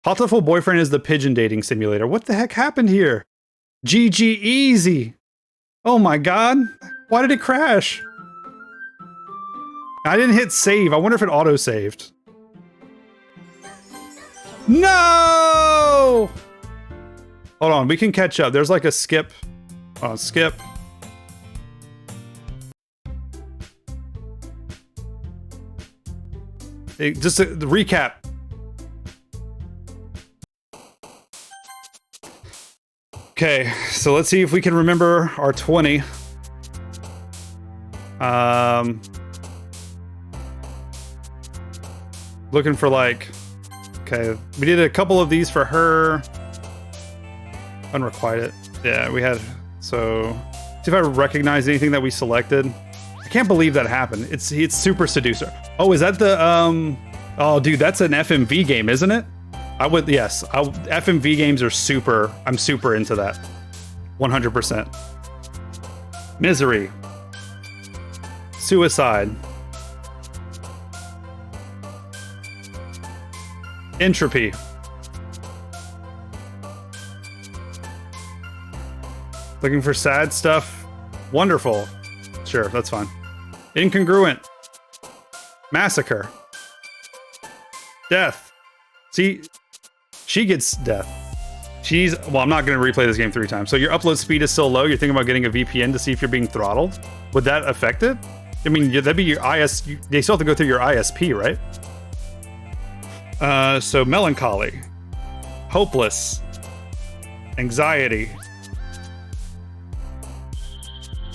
Hatoful Boyfriend is the pigeon dating simulator. What the heck happened here? GG easy. Oh my god. Why did it crash? I didn't hit save. I wonder if it auto-saved. No! Hold on, we can catch up. There's like a skip. Oh, skip. Just the recap. Okay, so let's see if we can remember our 20. Looking for like, okay, we did a couple of these for her. Unrequited. Yeah, we had, so, see if I recognize anything that we selected. I can't believe that happened. It's Super Seducer. Oh, is that the, oh dude, that's an FMV game, isn't it? Yes, FMV games are super, I'm super into that. 100%. Misery. Suicide. Entropy. Looking for sad stuff. Wonderful. Sure, that's fine. Incongruent. Massacre. Death. See, she gets death. Well, I'm not going to replay this game 3 times. So your upload speed is still low. You're thinking about getting a VPN to see if you're being throttled. Would that affect it? I mean, that'd be your they still have to go through your ISP, right? So melancholy, hopeless, anxiety,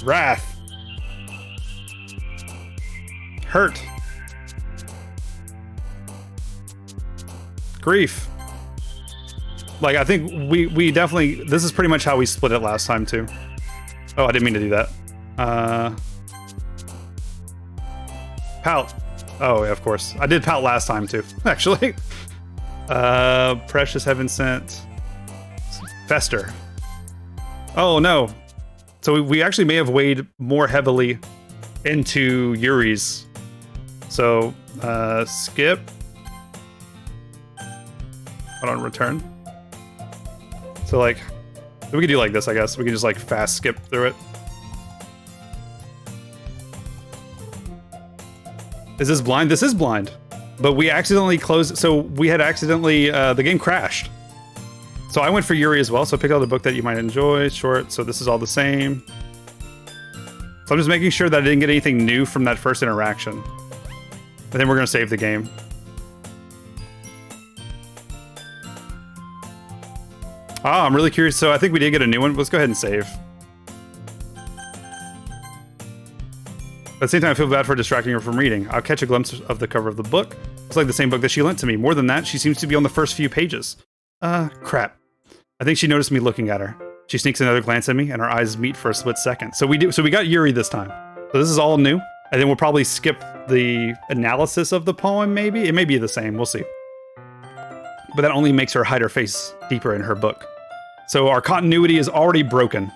wrath, hurt, grief. Like, I think we definitely, this is pretty much how we split it last time too. Oh, I didn't mean to do that. Pout. Oh, yeah, of course. I did pout last time too, actually. Precious Heaven Sent. Fester. Oh no. So we actually may have weighed more heavily into Yuri's. So, skip. Hold on, return. So like, we could do like this, I guess. We can just like fast skip through it. Is this blind? This is blind. But we accidentally closed, so we had accidentally, the game crashed. So I went for Yuri as well, so pick out a book that you might enjoy, short, so this is all the same. So I'm just making sure that I didn't get anything new from that first interaction. And then we're gonna save the game. Ah, I'm really curious, so I think we did get a new one. Let's go ahead and save. At the same time, I feel bad for distracting her from reading. I'll catch a glimpse of the cover of the book. It's like the same book that she lent to me. More than that, she seems to be on the first few pages. Crap. I think she noticed me looking at her. She sneaks another glance at me, and our eyes meet for a split second. So we got Yuri this time. So this is all new. And then we'll probably skip the analysis of the poem, maybe? It may be the same, we'll see. But that only makes her hide her face deeper in her book. So our continuity is already broken.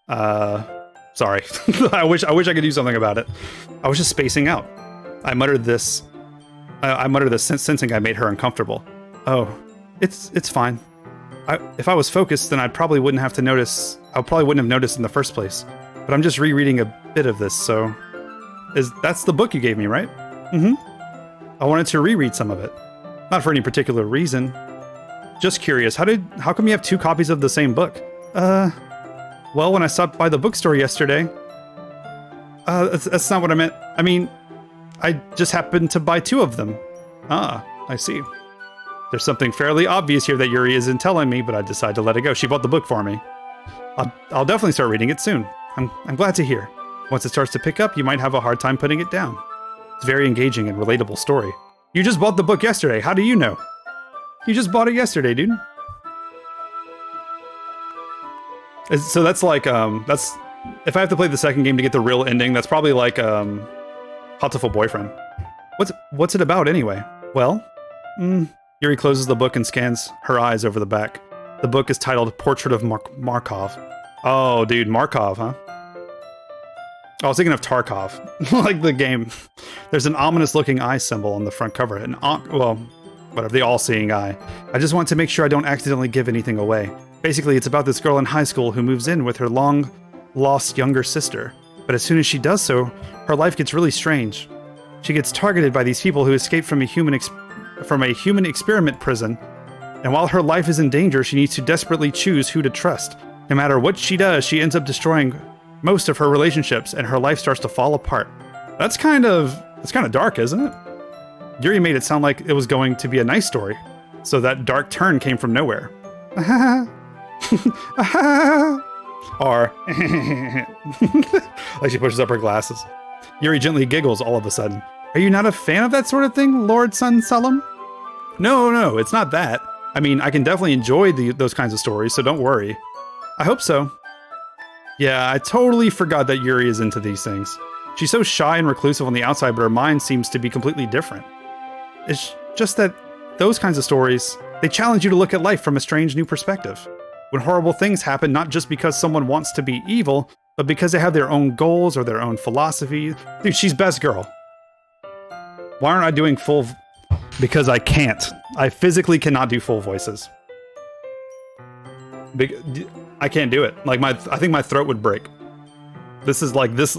Sorry. I wish I could do something about it. I was just spacing out. I muttered this. I muttered this, sensing I made her uncomfortable. Oh, it's fine. If I was focused, then I probably wouldn't have noticed in the first place. But I'm just rereading a bit of this, so... That's the book you gave me, right? Mm-hmm. I wanted to reread some of it. Not for any particular reason. Just curious, how come you have 2 copies of the same book? Well, when I stopped by the bookstore yesterday... that's not what I meant. I mean, I just happened to buy 2 of them. Ah, I see. There's something fairly obvious here that Yuri isn't telling me, but I decided to let it go. She bought the book for me. I'll definitely start reading it soon. I'm glad to hear. Once it starts to pick up, you might have a hard time putting it down. It's a very engaging and relatable story. You just bought the book yesterday. How do you know? You just bought it yesterday, dude. So that's like, that's... If I have to play the second game to get the real ending, that's probably like, Hatoful Boyfriend. What's it about, anyway? Well, Yuri closes the book and scans her eyes over the back. The book is titled Portrait of Markov. Oh, dude, Markov, huh? I was thinking of Tarkov, like the game. There's an ominous-looking eye symbol on the front cover. Well, whatever, the all-seeing eye. I just want to make sure I don't accidentally give anything away. Basically, it's about this girl in high school who moves in with her long-lost younger sister. But as soon as she does so, her life gets really strange. She gets targeted by these people who escaped from a human experiment prison. And while her life is in danger, she needs to desperately choose who to trust. No matter what she does, she ends up destroying most of her relationships, and her life starts to fall apart. That's kind of dark, isn't it? Yuri made it sound like it was going to be a nice story, so that dark turn came from nowhere. Or like she pushes up her glasses. Yuri gently giggles all of a sudden. Are you not a fan of that sort of thing, Lord Sun Sullum? No, it's not that. I mean, I can definitely enjoy those kinds of stories, so don't worry. I hope so. Yeah, I totally forgot that Yuri is into these things. She's so shy and reclusive on the outside, but her mind seems to be completely different. It's just that those kinds of stories, they challenge you to look at life from a strange new perspective. When horrible things happen, not just because someone wants to be evil, but because they have their own goals or their own philosophy. Dude, she's best girl. Why aren't I doing full... Because I can't. I physically cannot do full voices. I can't do it. Like, I think my throat would break. This is like this...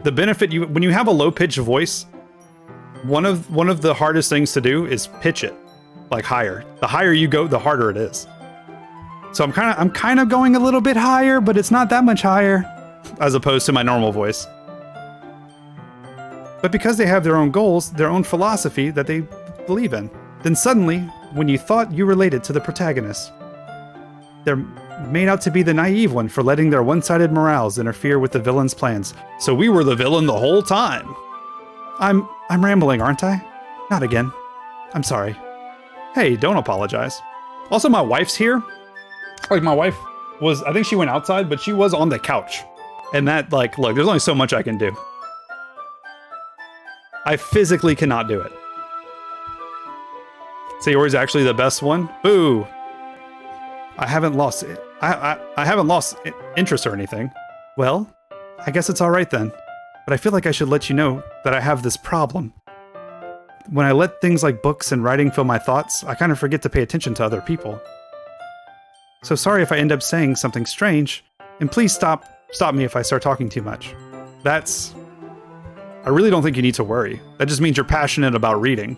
The benefit, when you have a low-pitched voice, one of the hardest things to do is pitch it, like higher. The higher you go, the harder it is. So I'm kind of going a little bit higher, but it's not that much higher, as opposed to my normal voice. But because they have their own goals, their own philosophy that they believe in, then suddenly, when you thought you related to the protagonist, they're made out to be the naive one for letting their one-sided morals interfere with the villain's plans. So we were the villain the whole time. I'm rambling, aren't I? Not again. I'm sorry. Hey, don't apologize. Also, my wife's here. Like, my wife was, I think she went outside, but she was on the couch. And that, like, look, there's only so much I can do. I physically cannot do it. Sayori's actually the best one. Boo! I haven't lost it. I haven't lost interest or anything. Well, I guess it's all right then. But I feel like I should let you know that I have this problem. When I let things like books and writing fill my thoughts, I kind of forget to pay attention to other people. So sorry if I end up saying something strange, and please stop me if I start talking too much. I really don't think you need to worry. That just means you're passionate about reading.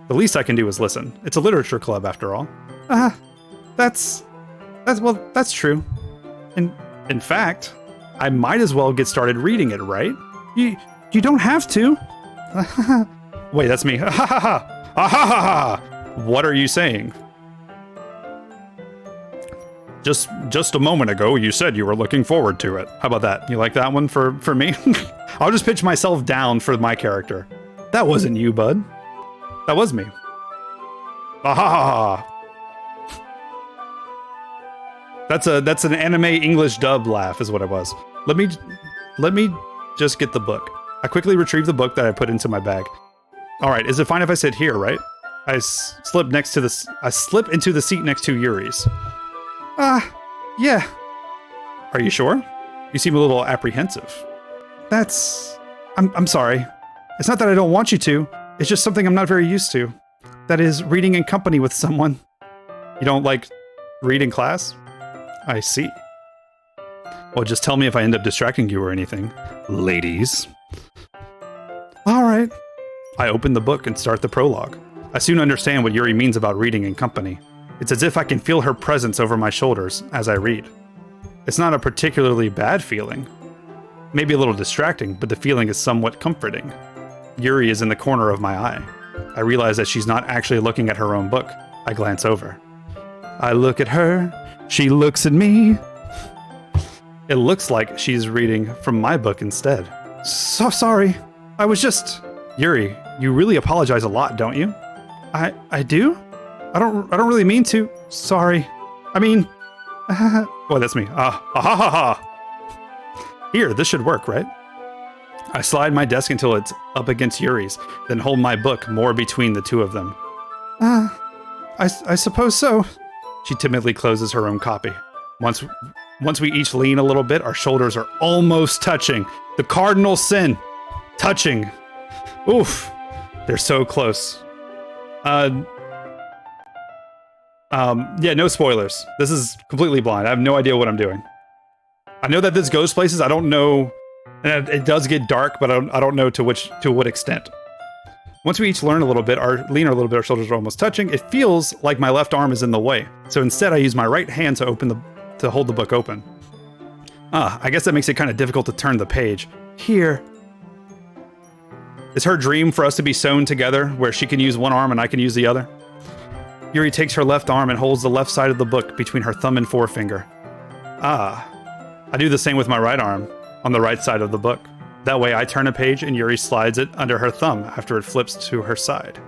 The least I can do is listen. It's a literature club, after all. That's true. In fact, I might as well get started reading it, right? You don't have to. Wait, that's me. Ha ha ha. Ha ha ha. What are you saying? Just a moment ago, you said you were looking forward to it. How about that? You like that one for me? I'll just pitch myself down for my character. That wasn't you, bud. That was me. Ah ha ha ha. That's an anime English dub laugh is what it was. Let me just get the book. I quickly retrieve the book that I put into my bag. All right, is it fine if I sit here, right? I slip into the seat next to Yuri's. Yeah. Are you sure? You seem a little apprehensive. I'm sorry. It's not that I don't want you to. It's just something I'm not very used to. That is, reading in company with someone. You don't, like, read in class? I see. Well, just tell me if I end up distracting you or anything. Ladies. All right. I open the book and start the prologue. I soon understand what Yuri means about reading in company. It's as if I can feel her presence over my shoulders as I read. It's not a particularly bad feeling. Maybe a little distracting, but the feeling is somewhat comforting. Yuri is in the corner of my eye. I realize that she's not actually looking at her own book. I glance over. I look at her. She looks at me. It looks like she's reading from my book instead. So sorry. I was just... Yuri, you really apologize a lot, don't you? I do? I don't really mean to. Sorry. I mean... Boy, that's me. Ha ha ha ha. Here, this should work, right? I slide my desk until it's up against Yuri's, then hold my book more between the two of them. I suppose so. She timidly closes her own copy. Once we each lean a little bit, our shoulders are almost touching. The cardinal sin. Touching. Oof. They're so close. Uh, yeah, no spoilers. This is completely blind. I have no idea what I'm doing. I know that this goes places. I don't know, and it does get dark, but I don't know to what extent. Once we each learn a little bit, lean a little bit, our shoulders are almost touching. It feels like my left arm is in the way. So instead, I use my right hand to hold the book open. I guess that makes it kind of difficult to turn the page. Here. Is her dream for us to be sewn together, where she can use one arm and I can use the other? Yuri takes her left arm and holds the left side of the book between her thumb and forefinger. I do the same with my right arm, on the right side of the book. That way I turn a page and Yuri slides it under her thumb after it flips to her side.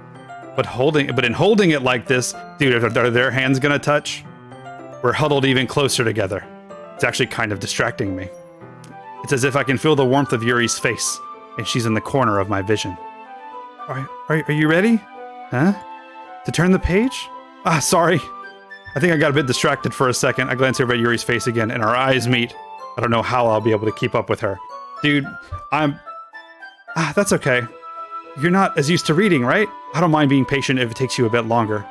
But in holding it like this, dude, are their hands gonna touch? We're huddled even closer together. It's actually kind of distracting me. It's as if I can feel the warmth of Yuri's face, and she's in the corner of my vision. Are you ready? Huh? To turn the page? Sorry. I think I got a bit distracted for a second. I glance over at Yuri's face again, and our eyes meet. I don't know how I'll be able to keep up with her. Dude, that's okay. You're not as used to reading, right? I don't mind being patient if it takes you a bit longer.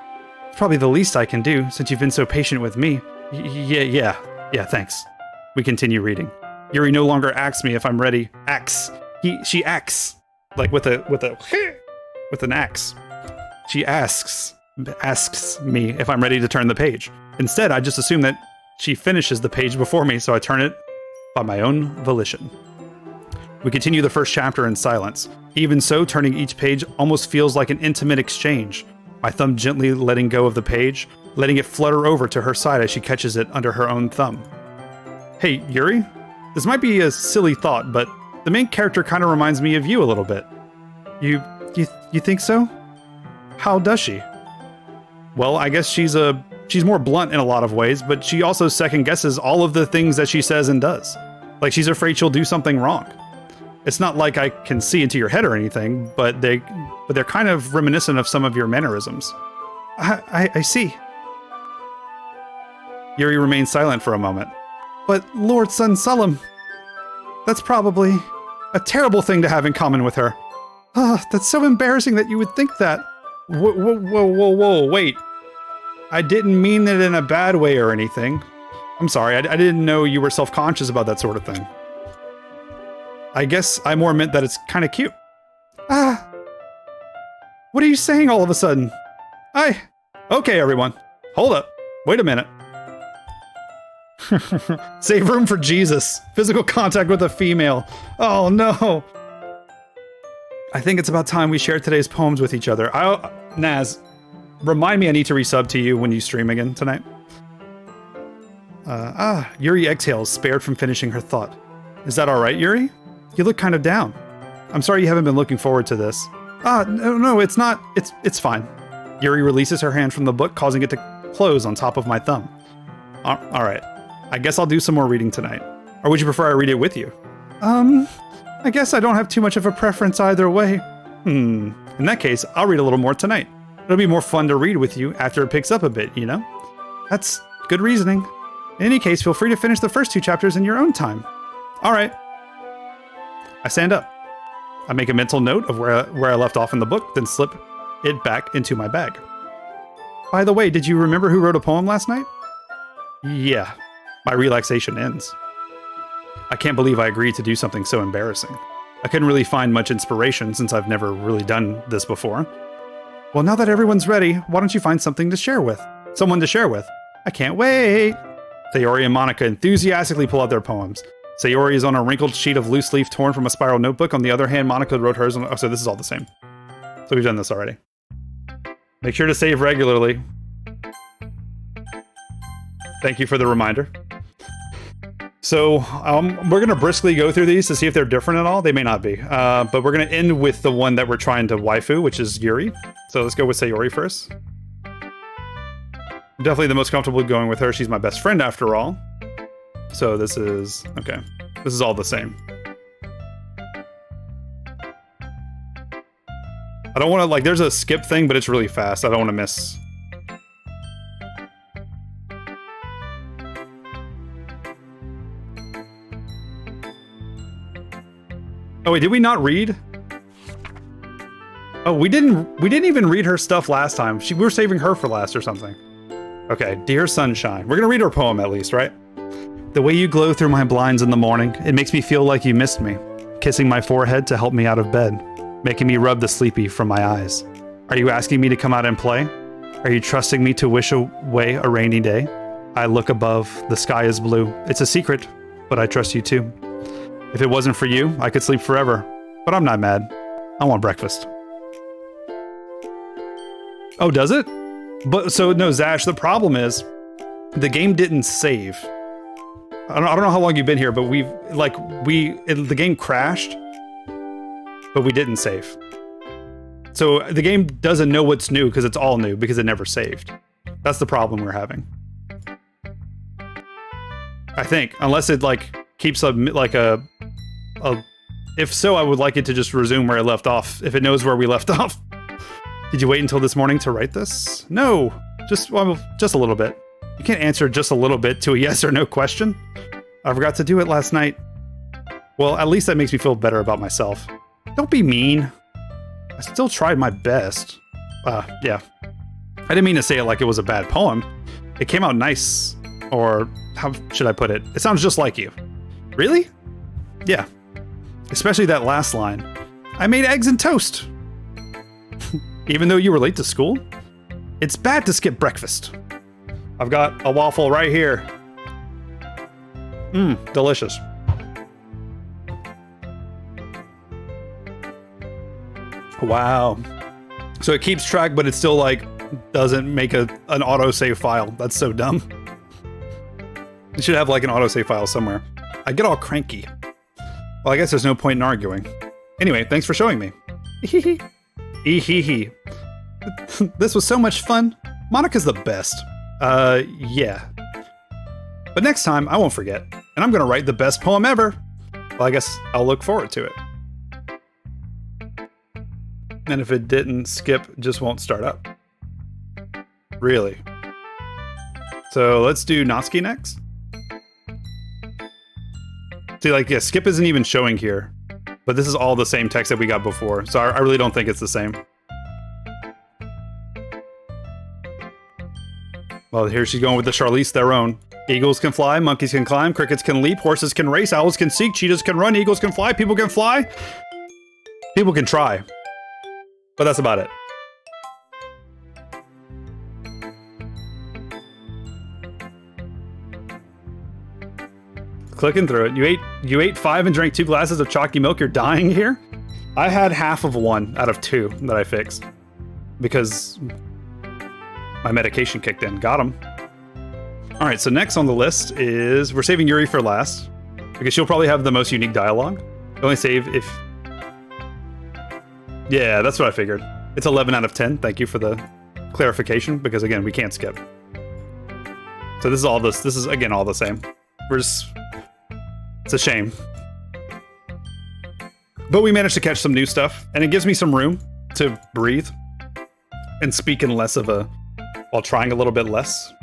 It's probably the least I can do, since you've been so patient with me. Yeah, thanks. We continue reading. Yuri no longer asks me if I'm ready. She acts. Like with an axe. She asks me if I'm ready to turn the page. Instead, I just assume that she finishes the page before me, so I turn it by my own volition. We continue the first chapter in silence. Even so, turning each page almost feels like an intimate exchange. My thumb gently letting go of the page, letting it flutter over to her side as she catches it under her own thumb. Hey, Yuri? This might be a silly thought, but the main character kind of reminds me of you a little bit. You think so? How does she? Well, I guess she's more blunt in a lot of ways, but she also second guesses all of the things that she says and does. Like she's afraid she'll do something wrong. It's not like I can see into your head or anything, but they're kind of reminiscent of some of your mannerisms. I see. Yuri remains silent for a moment. But Lord Sun Sullum, that's probably a terrible thing to have in common with her. That's so embarrassing that you would think that. Whoa, wait. I didn't mean it in a bad way or anything. I'm sorry, I didn't know you were self-conscious about that sort of thing. I guess I more meant that it's kind of cute. What are you saying all of a sudden? Okay, everyone. Hold up. Wait a minute. Save room for Jesus. Physical contact with a female. Oh, no. I think it's about time we shared today's poems with each other. Naz, remind me I need to resub to you when you stream again tonight. Yuri exhales, spared from finishing her thought. Is that all right, Yuri? You look kind of down. I'm sorry you haven't been looking forward to this. No, it's not. It's fine. Yuri releases her hand from the book, causing it to close on top of my thumb. All right. I guess I'll do some more reading tonight. Or would you prefer I read it with you? I guess I don't have too much of a preference either way. In that case, I'll read a little more tonight. It'll be more fun to read with you after it picks up a bit, you know? That's good reasoning. In any case, feel free to finish the first 2 chapters in your own time. All right. I stand up. I make a mental note of where I left off in the book, then slip it back into my bag. By the way, did you remember who wrote a poem last night? Yeah. My relaxation ends. I can't believe I agreed to do something so embarrassing. I couldn't really find much inspiration since I've never really done this before. Well, now that everyone's ready, why don't you find something to share with? Someone to share with. I can't wait! Sayori and Monica enthusiastically pull out their poems. Sayori is on a wrinkled sheet of loose leaf torn from a spiral notebook. On the other hand, Monica wrote hers on... Oh, so this is all the same. So we've done this already. Make sure to save regularly. Thank you for the reminder. So we're going to briskly go through these to see if they're different at all. They may not be. But we're going to end with the one that we're trying to waifu, which is Yuri. So let's go with Sayori first. I'm definitely the most comfortable going with her. She's my best friend after all. So this is... Okay. This is all the same. I don't want to... Like, there's a skip thing, but it's really fast. I don't want to miss... Oh, wait, did we not read? Oh, we didn't even read her stuff last time. We were saving her for last or something. Okay, Dear Sunshine. We're gonna read her poem at least, right? The way you glow through my blinds in the morning, it makes me feel like you missed me. Kissing my forehead to help me out of bed, making me rub the sleepy from my eyes. Are you asking me to come out and play? Are you trusting me to wish away a rainy day? I look above, the sky is blue. It's a secret, but I trust you too. If it wasn't for you, I could sleep forever. But I'm not mad. I want breakfast. Oh, does it? But so no, Zash, the problem is the game didn't save. I don't know how long you've been here, but the game crashed, but we didn't save. So the game doesn't know what's new because it's all new because it never saved. That's the problem we're having. I think, unless it like keeps a if so, I would like it to just resume where it left off. If it knows where we left off. Did you wait until this morning to write this? No, just a little bit. You can't answer just a little bit to a yes or no question. I forgot to do it last night. Well, at least that makes me feel better about myself. Don't be mean. I still tried my best. Yeah. I didn't mean to say it like it was a bad poem. It came out nice. Or how should I put it? It sounds just like you. Really? Yeah. Especially that last line. I made eggs and toast. Even though you were late to school? It's bad to skip breakfast. I've got a waffle right here. Mmm, delicious. Wow. So it keeps track, but it still like doesn't make an autosave file. That's so dumb. It should have like an autosave file somewhere. I get all cranky. Well, I guess there's no point in arguing. Anyway, thanks for showing me. Ehehe. This was so much fun. Monica's the best. Yeah. But next time, I won't forget. And I'm gonna write the best poem ever. Well, I guess I'll look forward to it. And if it didn't, Skip just won't start up. Really? So let's do Natsuki next. See, like, yeah, Skip isn't even showing here. But this is all the same text that we got before. So I really don't think it's the same. Well, here she's going with the Charlize Theron. Eagles can fly, monkeys can climb, crickets can leap, horses can race, owls can seek, cheetahs can run, eagles can fly, people can fly. People can try. But that's about it. Clicking through it. You ate 5 and drank 2 glasses of chalky milk. You're dying here? I had half of 1 out of 2 that I fixed. Because my medication kicked in. Got him. Alright, so next on the list is... We're saving Yuri for last. Because she'll probably have the most unique dialogue. Only save if... Yeah, that's what I figured. It's 11 out of 10. Thank you for the clarification. Because again, we can't skip. So this is all this. This is, again, all the same. We're just... It's a shame. But we managed to catch some new stuff. And it gives me some room to breathe. And speak in less of a... While trying a little bit less.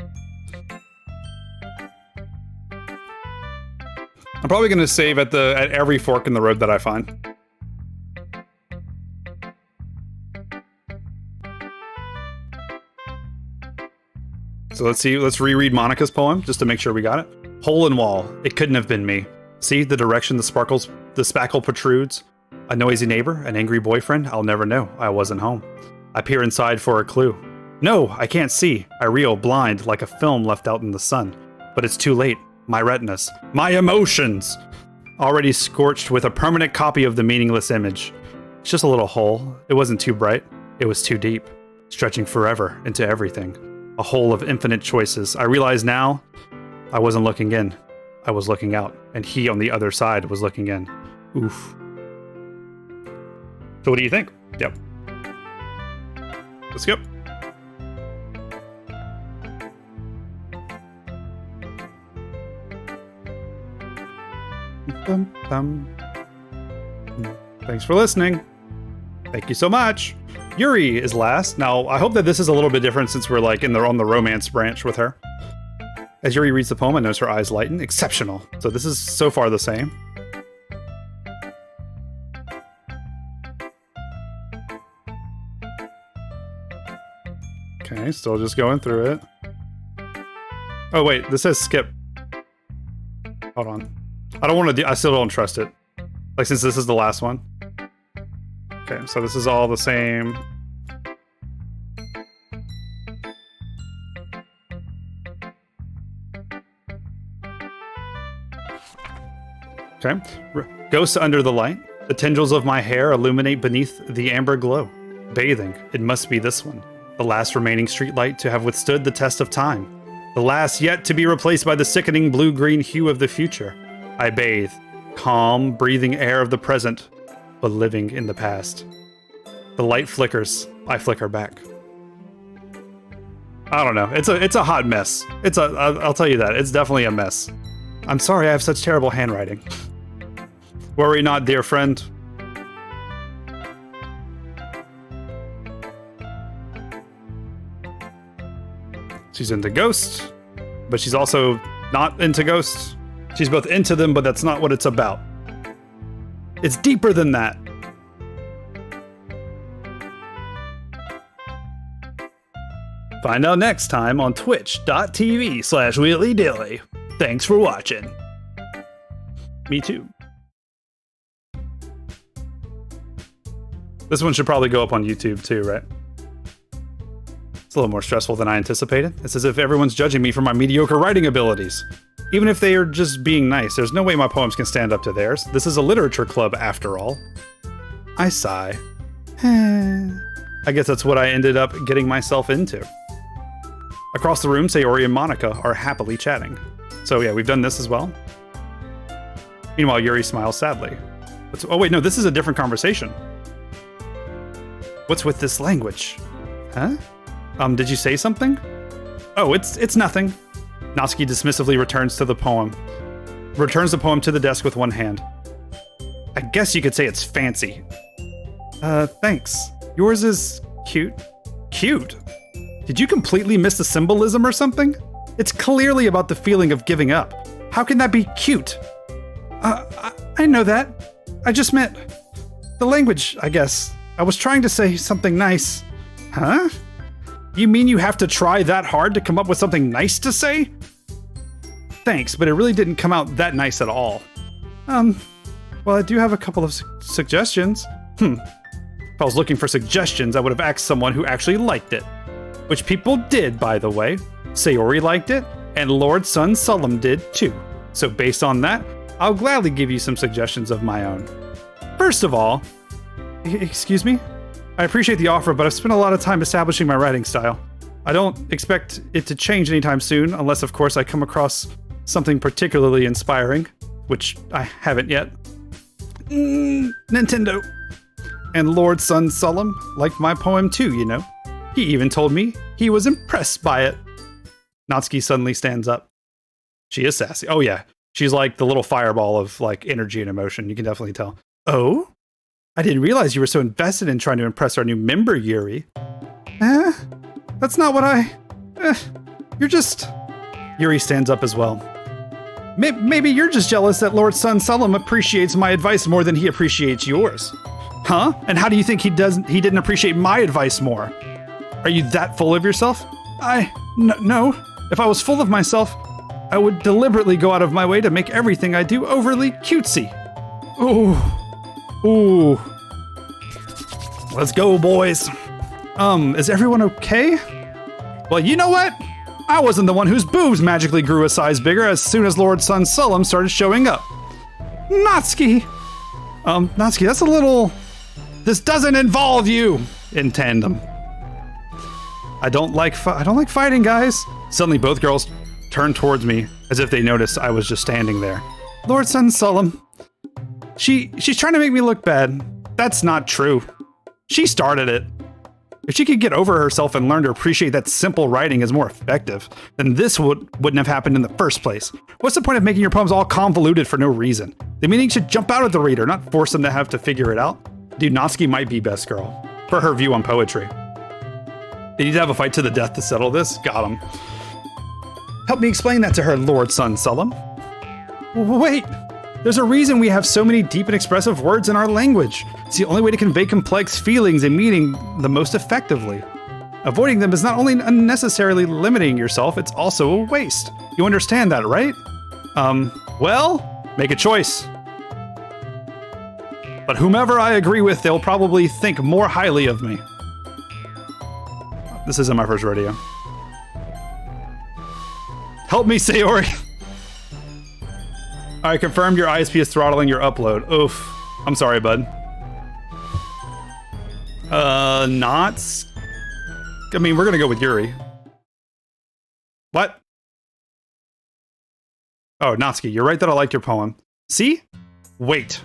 I'm probably going to save at every fork in the road that I find. So let's see, let's reread Monica's poem just to make sure we got it. Hole in wall, it couldn't have been me. See the direction the spackle protrudes? A noisy neighbor, an angry boyfriend? I'll never know. I wasn't home. I peer inside for a clue. No, I can't see. I reel blind like a film left out in the sun. But it's too late. My retinas. My emotions! Already scorched with a permanent copy of the meaningless image. It's just a little hole. It wasn't too bright. It was too deep. Stretching forever into everything. A hole of infinite choices. I realize now I wasn't looking in. I was looking out. And he on the other side was looking in. Oof. So what do you think? Yep. Let's go. Thanks for listening. Thank you so much. Yuri is last. Now, I hope that this is a little bit different since we're like on the romance branch with her. As Yuri reads the poem, I notice her eyes lighten. Exceptional. So this is so far the same. Okay, still just going through it. Oh wait, this says skip. Hold on. I don't want to do, I still don't trust it. Like, since this is the last one. Okay, so this is all the same. Okay. Ghosts under the light. The tendrils of my hair illuminate beneath the amber glow. Bathing. It must be this one. The last remaining streetlight to have withstood the test of time. The last yet to be replaced by the sickening blue-green hue of the future. I bathe. Calm, breathing air of the present, but living in the past. The light flickers. I flicker back. I don't know. It's a hot mess. I'll tell you that. It's definitely a mess. I'm sorry I have such terrible handwriting. Worry not, dear friend. She's into ghosts, but she's also not into ghosts. She's both into them, but that's not what it's about. It's deeper than that. Find out next time on twitch.tv/wheelydilly. Thanks for watching. Me too. This one should probably go up on YouTube too, right? It's a little more stressful than I anticipated. It's as if everyone's judging me for my mediocre writing abilities. Even if they are just being nice, there's no way my poems can stand up to theirs. This is a literature club, after all. I sigh. I guess that's what I ended up getting myself into. Across the room, Sayori and Monica are happily chatting. So yeah, we've done this as well. Meanwhile, Yuri smiles sadly. Oh wait, no, this is a different conversation. What's with this language? Huh? Did you say something? Oh, it's nothing. Natsuki dismissively returns the poem to the desk with one hand. I guess you could say it's fancy. Thanks. Yours is cute. Cute? Did you completely miss the symbolism or something? It's clearly about the feeling of giving up. How can that be cute? I know that. I just meant the language, I guess. I was trying to say something nice. Huh? You mean you have to try that hard to come up with something nice to say? Thanks, but it really didn't come out that nice at all. Well, I do have a couple of suggestions. If I was looking for suggestions, I would have asked someone who actually liked it. Which people did, by the way. Sayori liked it, and Lord Sun Sullum did too. So based on that, I'll gladly give you some suggestions of my own. First of all, excuse me? I appreciate the offer, but I've spent a lot of time establishing my writing style. I don't expect it to change anytime soon, unless of course I come across something particularly inspiring, which I haven't yet. Nintendo. And Lord Sun Sullum liked my poem too, you know. He even told me he was impressed by it. Natsuki suddenly stands up. She is sassy. Oh yeah, she's like the little fireball of like energy and emotion. You can definitely tell. Oh? I didn't realize you were so invested in trying to impress our new member, Yuri. That's not what you're just... Yuri stands up as well. Maybe you're just jealous that Lord Sun Sullum appreciates my advice more than he appreciates yours. Huh? And how do you think he didn't appreciate my advice more? Are you that full of yourself? No. If I was full of myself, I would deliberately go out of my way to make everything I do overly cutesy. Ooh. Let's go, boys. Is everyone okay? Well, you know what? I wasn't the one whose boobs magically grew a size bigger as soon as Lord Sun Sullum started showing up. Natsuki! Natsuki, that's a little... This doesn't involve you! In tandem. I don't like fighting, guys. Suddenly both girls turn towards me as if they noticed I was just standing there. Lord Sun Sullum. She's trying to make me look bad. That's not true. She started it. If she could get over herself and learn to appreciate that simple writing is more effective, then this wouldn't have happened in the first place. What's the point of making your poems all convoluted for no reason? The meaning should jump out at the reader, not force them to have to figure it out. Dude, Natsuki might be best girl, for her view on poetry. They need to have a fight to the death to settle this? Got him. Help me explain that to her, Lord Sun Sullum. Wait! There's a reason we have so many deep and expressive words in our language. It's the only way to convey complex feelings and meaning the most effectively. Avoiding them is not only unnecessarily limiting yourself, it's also a waste. You understand that, right? Well, make a choice. But whomever I agree with, they'll probably think more highly of me. This isn't my first rodeo. Help me, Sayori! Alright, confirmed your ISP is throttling your upload. Oof. I'm sorry, bud. Not... I mean, we're gonna go with Yuri. What? Oh, Natsuki, you're right that I liked your poem. See? Wait.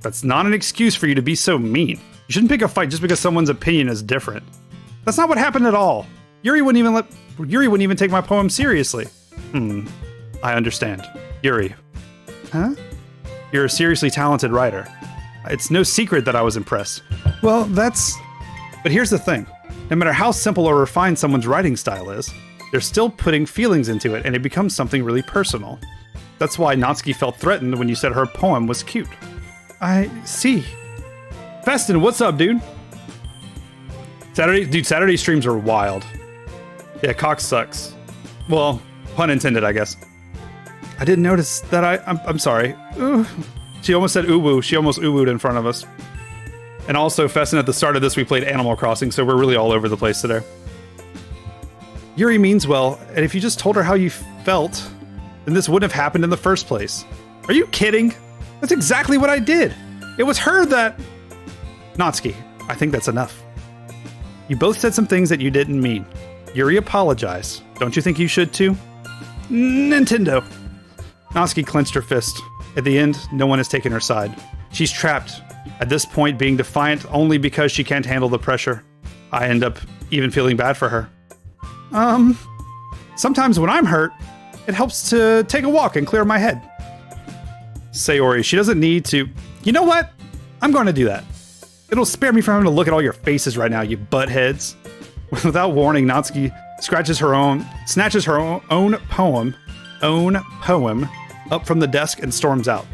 That's not an excuse for you to be so mean. You shouldn't pick a fight just because someone's opinion is different. That's not what happened at all. Yuri wouldn't even take my poem seriously. I understand. Yuri. Huh? You're a seriously talented writer. It's no secret that I was impressed. Well, that's... But here's the thing. No matter how simple or refined someone's writing style is, they're still putting feelings into it, and it becomes something really personal. That's why Natsuki felt threatened when you said her poem was cute. I see. Festin, what's up, dude? Saturday streams are wild. Yeah, Cox sucks. Well, pun intended, I guess. I didn't notice that I'm sorry. Ooh. She almost said uwu. She almost uwu'd in front of us. And also, Festin, at the start of this, we played Animal Crossing, so we're really all over the place today. Yuri means well, and if you just told her how you felt, then this wouldn't have happened in the first place. Are you kidding? That's exactly what I did. It was her that... Natsuki, I think that's enough. You both said some things that you didn't mean. Yuri apologized. Don't you think you should too? Nintendo. Natsuki clenched her fist. At the end, no one has taken her side. She's trapped. At this point, being defiant only because she can't handle the pressure. I end up even feeling bad for her. Sometimes when I'm hurt, it helps to take a walk and clear my head. Sayori, she doesn't need to... You know what? I'm going to do that. It'll spare me from having to look at all your faces right now, you buttheads. Without warning, Natsuki snatches her own poem up from the desk and storms out.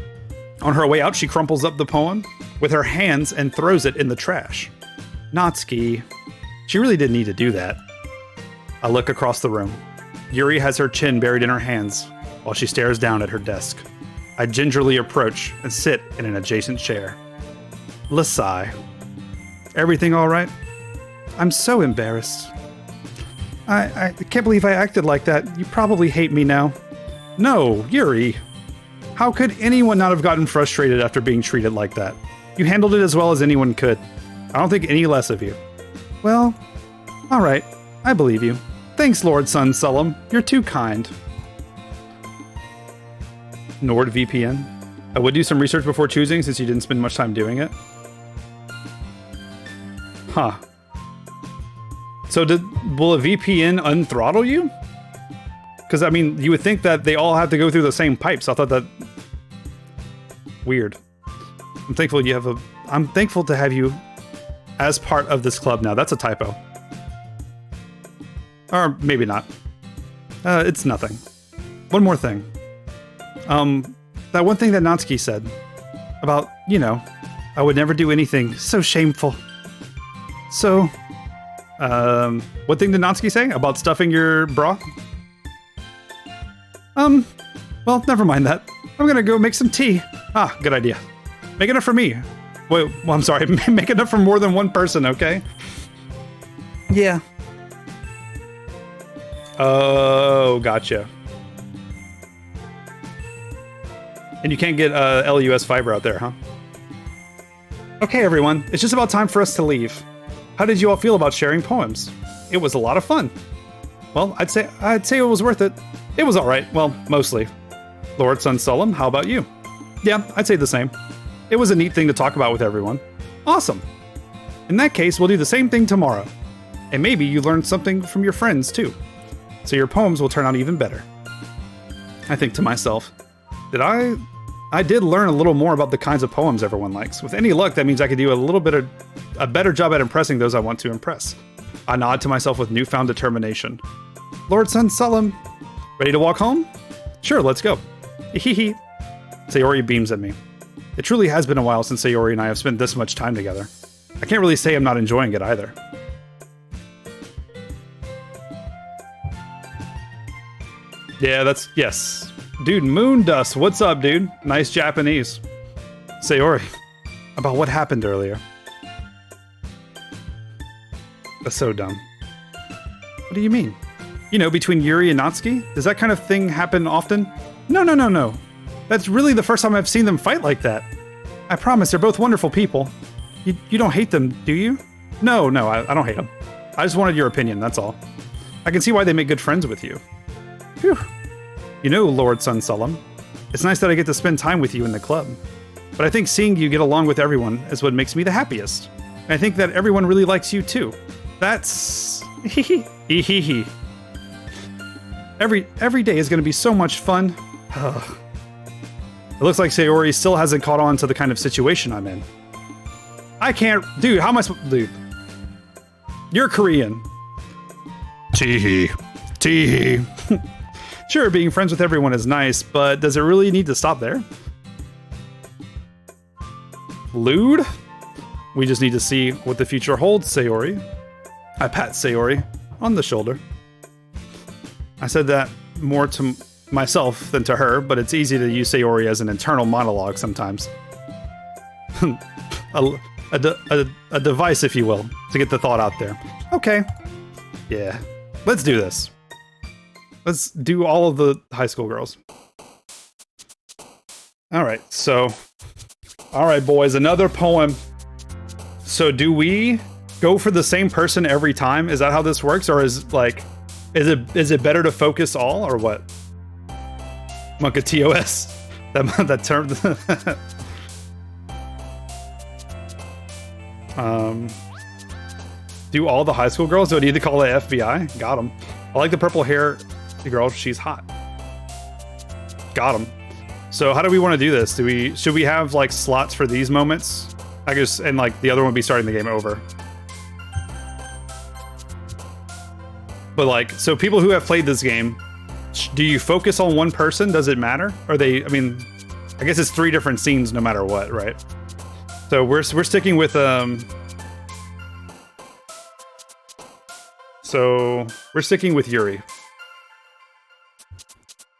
On her way out, she crumples up the poem with her hands and throws it in the trash. Natsuki. She really didn't need to do that. I look across the room. Yuri has her chin buried in her hands while she stares down at her desk. I gingerly approach and sit in an adjacent chair. Lasai. Everything all right? I'm so embarrassed. I can't believe I acted like that. You probably hate me now. No, Yuri. How could anyone not have gotten frustrated after being treated like that? You handled it as well as anyone could. I don't think any less of you. Well, all right. I believe you. Thanks, Lord Sun Sullum. You're too kind. NordVPN. I would do some research before choosing since you didn't spend much time doing it. Huh. So will a VPN unthrottle you? Because, I mean, you would think that they all have to go through the same pipes. I thought that... Weird. I'm thankful to have you as part of this club now. That's a typo. Or maybe not. It's nothing. One more thing. That one thing that Natsuki said about, you know, I would never do anything so shameful. So, what thing did Natsuki say about stuffing your bra? Well, never mind that. I'm gonna go make some tea. Ah, good idea. Make enough for me. Wait, well, I'm sorry. Make enough for more than one person, okay? Yeah. Oh, gotcha. And you can't get LUS fiber out there, huh? Okay, everyone. It's just about time for us to leave. How did you all feel about sharing poems? It was a lot of fun. Well, I'd say it was worth it. It was all right. Well, mostly. Lord Sun Sullum, how about you? Yeah, I'd say the same. It was a neat thing to talk about with everyone. Awesome. In that case, we'll do the same thing tomorrow. And maybe you learned something from your friends, too. So your poems will turn out even better. I think to myself, I did learn a little more about the kinds of poems everyone likes. With any luck, that means I could do a better job at impressing those I want to impress. I nod to myself with newfound determination. Lord Sun Sullum, ready to walk home? Sure, let's go. Hehe. Sayori beams at me. It truly has been a while since Sayori and I have spent this much time together. I can't really say I'm not enjoying it either. Yeah, that's... Yes. Dude, Moon Dust, what's up, dude? Nice Japanese. Sayori, about what happened earlier. That's so dumb. What do you mean? You know, between Yuri and Natsuki? Does that kind of thing happen often? No. That's really the first time I've seen them fight like that. I promise, they're both wonderful people. You don't hate them, do you? No, I don't hate them. I just wanted your opinion, that's all. I can see why they make good friends with you. Phew. You know, Lord Sun Sullum, it's nice that I get to spend time with you in the club. But I think seeing you get along with everyone is what makes me the happiest. And I think that everyone really likes you too. That's... Hee. Every day is going to be so much fun. It looks like Sayori still hasn't caught on to the kind of situation I'm in. I can't... Dude, how am I supposed... Dude. You're Korean. Teehee. Sure, being friends with everyone is nice, but does it really need to stop there? Lewd? We just need to see what the future holds, Sayori. I pat Sayori on the shoulder. I said that more to myself than to her, but it's easy to use Sayori as an internal monologue sometimes. a device, if you will, to get the thought out there. Okay. Yeah. Let's do this. Let's do all of the high school girls. Alright, so... Alright, boys, another poem. So do we go for the same person every time? Is that how this works? Or is, like... Is it better to focus all, or what? Monka TOS. That term... Do all the high school girls? Do I need to call the FBI? Got him. I like the purple hair girl. She's hot. Got him. So how do we want to do this? Should we have like slots for these moments? I guess, and like the other one would be starting the game over. But like, so people who have played this game, do you focus on one person? Does it matter? Are they? I mean, I guess it's 3 different scenes no matter what, right? So we're sticking with So we're sticking with Yuri.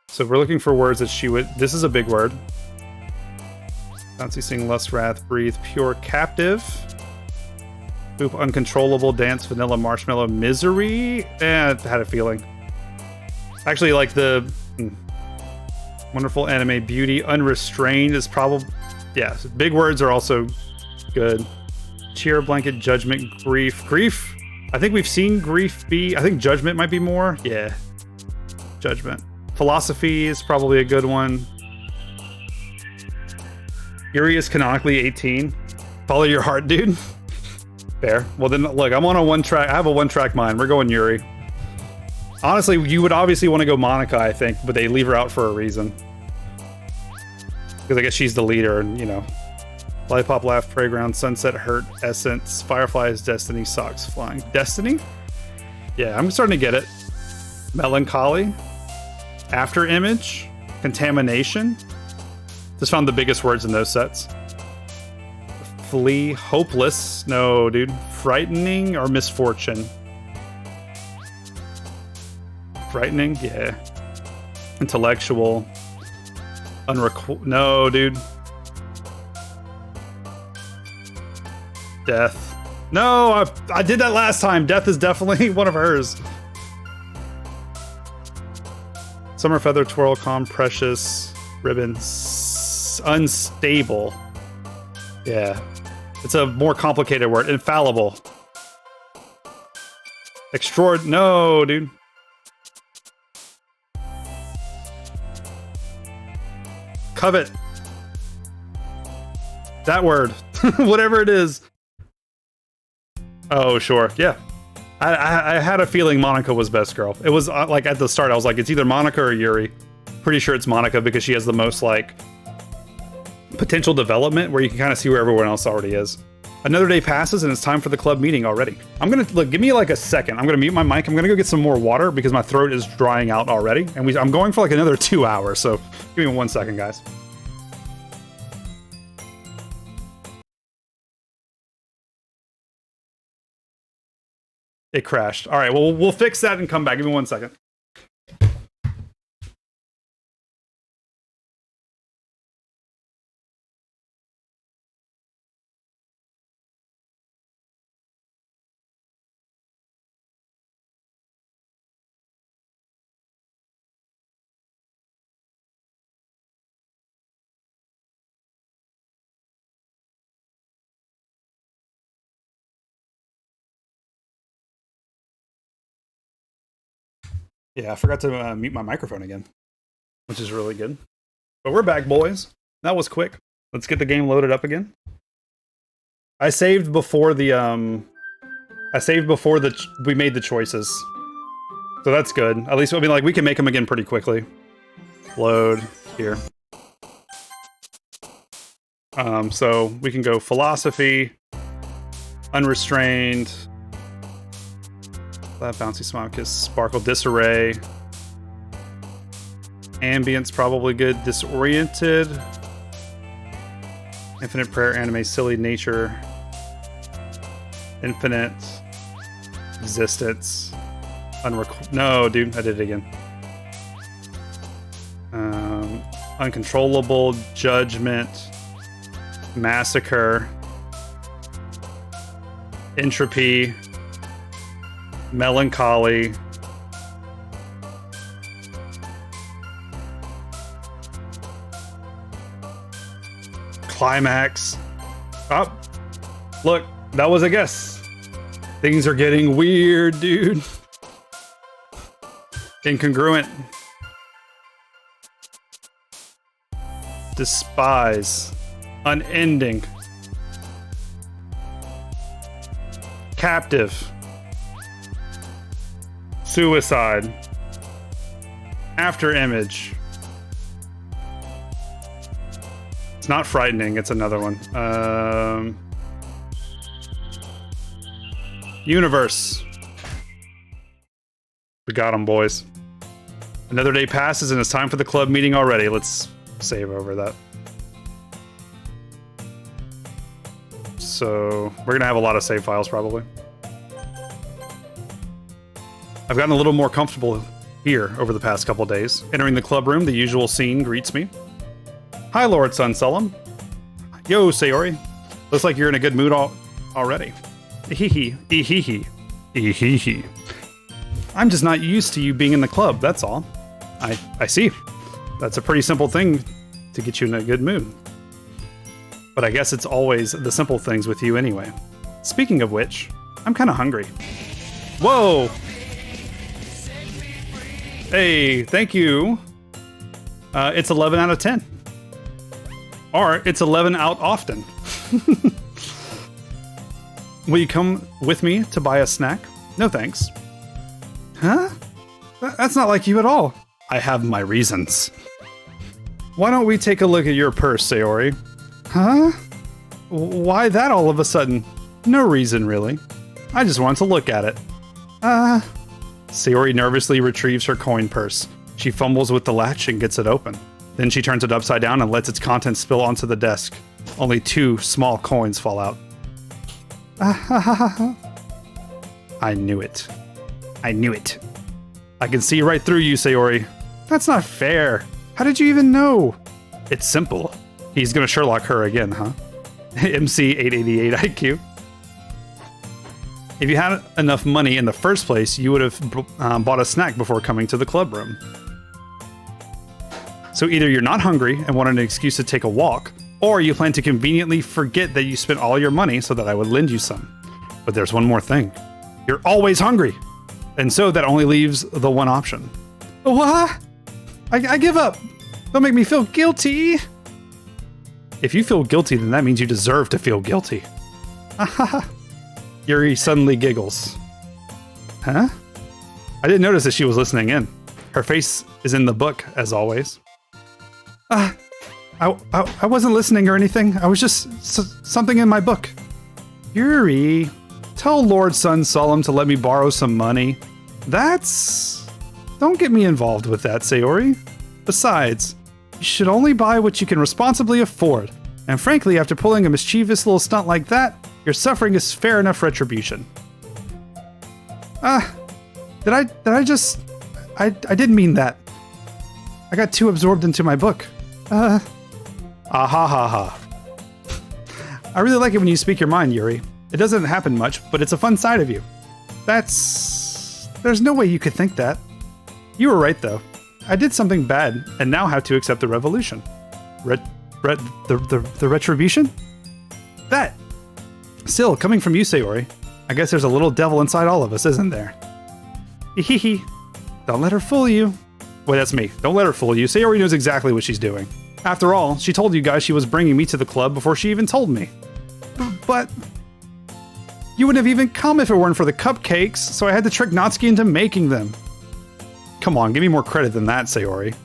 So we're looking for words that she would... This is a big word. Fancy sing, lust, wrath, breathe, pure, captive. Boop, uncontrollable, dance, vanilla, marshmallow, misery. I had a feeling. Actually, like the... Wonderful anime, beauty, unrestrained is probably... Yeah, so big words are also good. Cheer, blanket, judgment, grief. Grief? I think we've seen grief be... I think judgment might be more. Yeah. Judgment. Philosophy is probably a good one. Yuri is canonically 18. Follow your heart, dude. Fair. Well then, look, I'm on a one-track... I have a one-track mind. We're going Yuri. Honestly, you would obviously want to go Monica, I think, but they leave her out for a reason. Because I guess she's the leader, and, you know... Lollipop, laugh, playground, sunset, hurt, essence, fireflies, destiny, socks, flying. Destiny? Yeah, I'm starting to get it. Melancholy. After image. Contamination. Just found the biggest words in those sets. Flee. Hopeless. No, dude. Frightening or misfortune? Frightening? Yeah. Intellectual. No, dude. Death. No, I did that last time. Death is definitely one of hers. Summer feather, twirl, calm, precious, ribbon, unstable. Yeah. It's a more complicated word. Infallible. No, dude. Covet. That word. Whatever it is. Oh, sure. Yeah. I had a feeling Monica was best girl. It was like at the start, I was like, it's either Monica or Yuri. Pretty sure it's Monica because she has the most like potential development where you can kind of see where everyone else already is. Another day passes and it's time for the club meeting already. I'm going to give me like a second. I'm going to mute my mic. I'm going to go get some more water because my throat is drying out already. And I'm going for like another 2 hours. So give me 1 second, guys. It crashed. All right, well, we'll fix that and come back. Give me 1 second. Yeah, I forgot to mute my microphone again, which is really good. But we're back, boys. That was quick. Let's get the game loaded up again. I saved before the we made the choices, so that's good. At least I mean, like, we can make them again pretty quickly. Load here. So we can go philosophy, unrestrained. That bouncy smile kiss, sparkle, disarray. Ambience probably good. Disoriented. Infinite prayer, anime, silly nature. Infinite. Existence. No, dude, I did it again. Uncontrollable, judgment, massacre, entropy, melancholy, climax. Oh, look, that was a guess. Things are getting weird, dude. Incongruent. Despise. Unending. Captive. Suicide. After image. It's not frightening, it's another one. Universe. We got them, boys. Another day passes and it's time for the club meeting already. Let's save over that. So we're gonna have a lot of save files probably. I've gotten a little more comfortable here over the past couple days. Entering the club room, the usual scene greets me. Hi, Lord Sun Sullum. Yo, Sayori. Looks like you're in a good mood already. Ehehe. Ehehe. Ehehe. I'm just not used to you being in the club, that's all. I see. That's a pretty simple thing to get you in a good mood. But I guess it's always the simple things with you anyway. Speaking of which, I'm kind of hungry. Whoa! Hey, thank you. It's 11 out of 10. Or it's 11 out often. Will you come with me to buy a snack? No thanks. Huh? That's not like you at all. I have my reasons. Why don't we take a look at your purse, Sayori? Huh? Why that all of a sudden? No reason, really. I just wanted to look at it. Sayori nervously retrieves her coin purse. She fumbles with the latch and gets it open. Then she turns it upside down and lets its contents spill onto the desk. Only 2 small coins fall out. I knew it. I knew it. I can see right through you, Sayori. That's not fair. How did you even know? It's simple. He's gonna Sherlock her again, huh? MC 888 IQ. If you had enough money in the first place, you would have bought a snack before coming to the club room. So either you're not hungry and want an excuse to take a walk, or you plan to conveniently forget that you spent all your money so that I would lend you some. But there's one more thing. You're always hungry. And so that only leaves the one option. What? I give up. Don't make me feel guilty. If you feel guilty, then that means you deserve to feel guilty. Yuri suddenly giggles. Huh? I didn't notice that she was listening in. Her face is in the book, as always. I wasn't listening or anything. I was just something in my book. Yuri, tell Lord Sun Sullum to let me borrow some money. Don't get me involved with that, Sayori. Besides, you should only buy what you can responsibly afford. And frankly, after pulling a mischievous little stunt like that, your suffering is fair enough retribution. I didn't mean that. I got too absorbed into my book. Ha ha. I really like it when you speak your mind, Yuri. It doesn't happen much, but it's a fun side of you. There's no way you could think that. You were right, though. I did something bad, and now have to accept the revolution. The retribution? That! Still, coming from you, Sayori, I guess there's a little devil inside all of us, isn't there? Hehe. Don't let her fool you. Wait, that's me. Don't let her fool you. Sayori knows exactly what she's doing. After all, she told you guys she was bringing me to the club before she even told me. But you wouldn't have even come if it weren't for the cupcakes, so I had to trick Natsuki into making them. Come on, give me more credit than that, Sayori.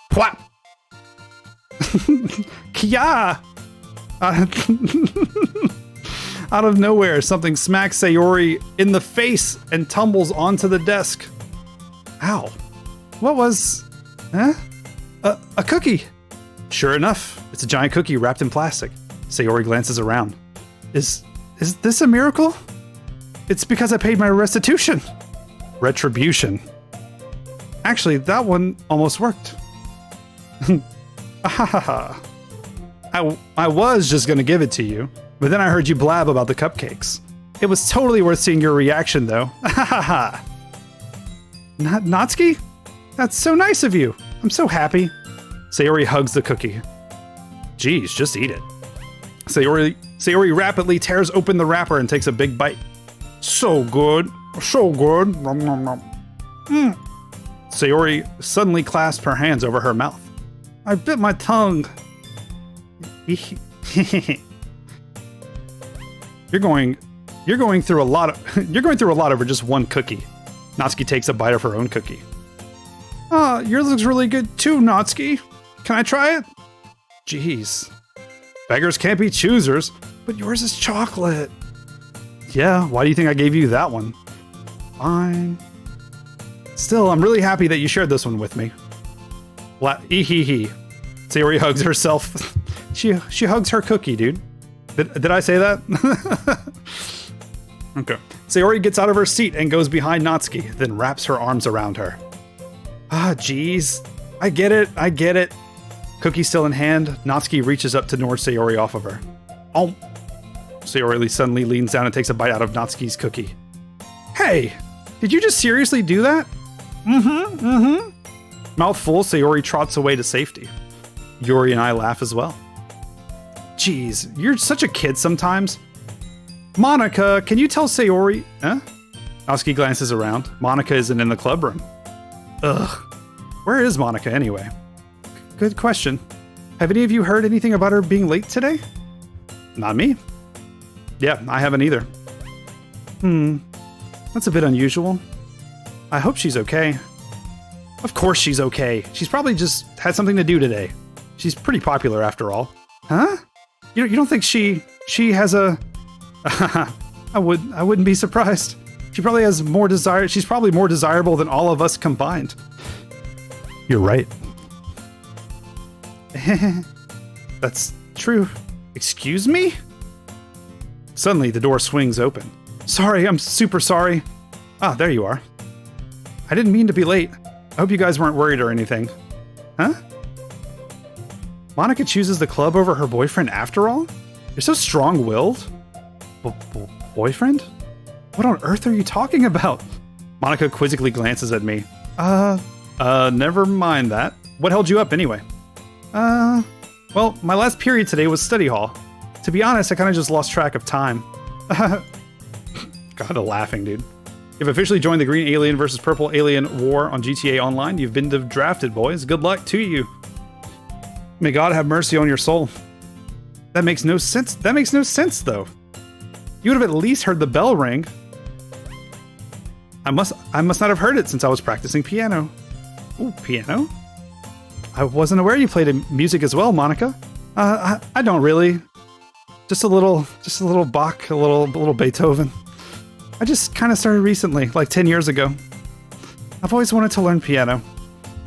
Plop! Kya! Out of nowhere, something smacks Sayori in the face and tumbles onto the desk. Ow. What was... Huh? A cookie. Sure enough, it's a giant cookie wrapped in plastic. Sayori glances around. Is this a miracle? It's because I paid my restitution. Retribution. Actually, that one almost worked. I was just gonna give it to you, but then I heard you blab about the cupcakes. It was totally worth seeing your reaction, though. Natsuki? That's so nice of you. I'm so happy. Sayori hugs the cookie. Geez, just eat it. Sayori rapidly tears open the wrapper and takes a big bite. So good. So good. Nom, nom, nom. Sayori suddenly clasped her hands over her mouth. I bit my tongue. You're going through a lot over just one cookie. Natsuki takes a bite of her own cookie. Yours looks really good too, Natsuki. Can I try it? Jeez. Beggars can't be choosers, but yours is chocolate. Yeah, why do you think I gave you that one? Fine. Still, I'm really happy that you shared this one with me. Sayori hugs herself. She hugs her cookie, dude. Did I say that? Okay. Sayori gets out of her seat and goes behind Natsuki, then wraps her arms around her. Jeez. I get it. Cookie still in hand, Natsuki reaches up to nudge Sayori off of her. Oh. Sayori suddenly leans down and takes a bite out of Natsuki's cookie. Hey, did you just seriously do that? Mouth full, Sayori trots away to safety. Yuri and I laugh as well. Jeez, you're such a kid sometimes. Monica, can you tell Sayori? Huh? Natsuki glances around. Monica isn't in the club room. Ugh. Where is Monica anyway? Good question. Have any of you heard anything about her being late today? Not me. Yeah, I haven't either. That's a bit unusual. I hope she's okay. Of course she's okay. She's probably just had something to do today. She's pretty popular after all. Huh? You don't think she has a... I wouldn't be surprised. She probably has more desire. She's probably more desirable than all of us combined. You're right. That's true. Excuse me? Suddenly, the door swings open. Sorry, I'm super sorry. There you are. I didn't mean to be late. I hope you guys weren't worried or anything. Huh? Monica chooses the club over her boyfriend after all? You're so strong-willed. Boyfriend? What on earth are you talking about? Monica quizzically glances at me. Never mind that. What held you up anyway? Well, my last period today was study hall. To be honest, I kind of just lost track of time. God, laughing, dude. You've officially joined the Green Alien versus Purple Alien War on GTA Online. You've been drafted, boys. Good luck to you. May God have mercy on your soul. That makes no sense. That makes no sense, though. You would have at least heard the bell ring. I must not have heard it since I was practicing piano. Ooh, piano? I wasn't aware you played music as well, Monica. I don't really. Just a little Bach, a little Beethoven. I just kind of started recently, like 10 years ago. I've always wanted to learn piano.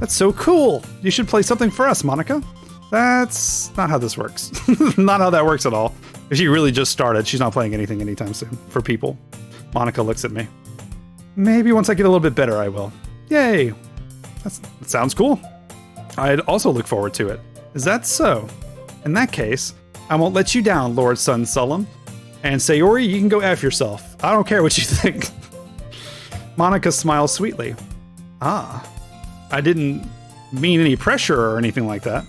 That's so cool. You should play something for us, Monica. That's not how this works. Not how that works at all. If she really just started, she's not playing anything anytime soon for people. Monica looks at me. Maybe once I get a little bit better, I will. Yay. That sounds cool. I'd also look forward to it. Is that so? In that case, I won't let you down, Lord Sun Sullum. And Sayori, you can go F yourself. I don't care what you think. Monica smiles sweetly. I didn't mean any pressure or anything like that.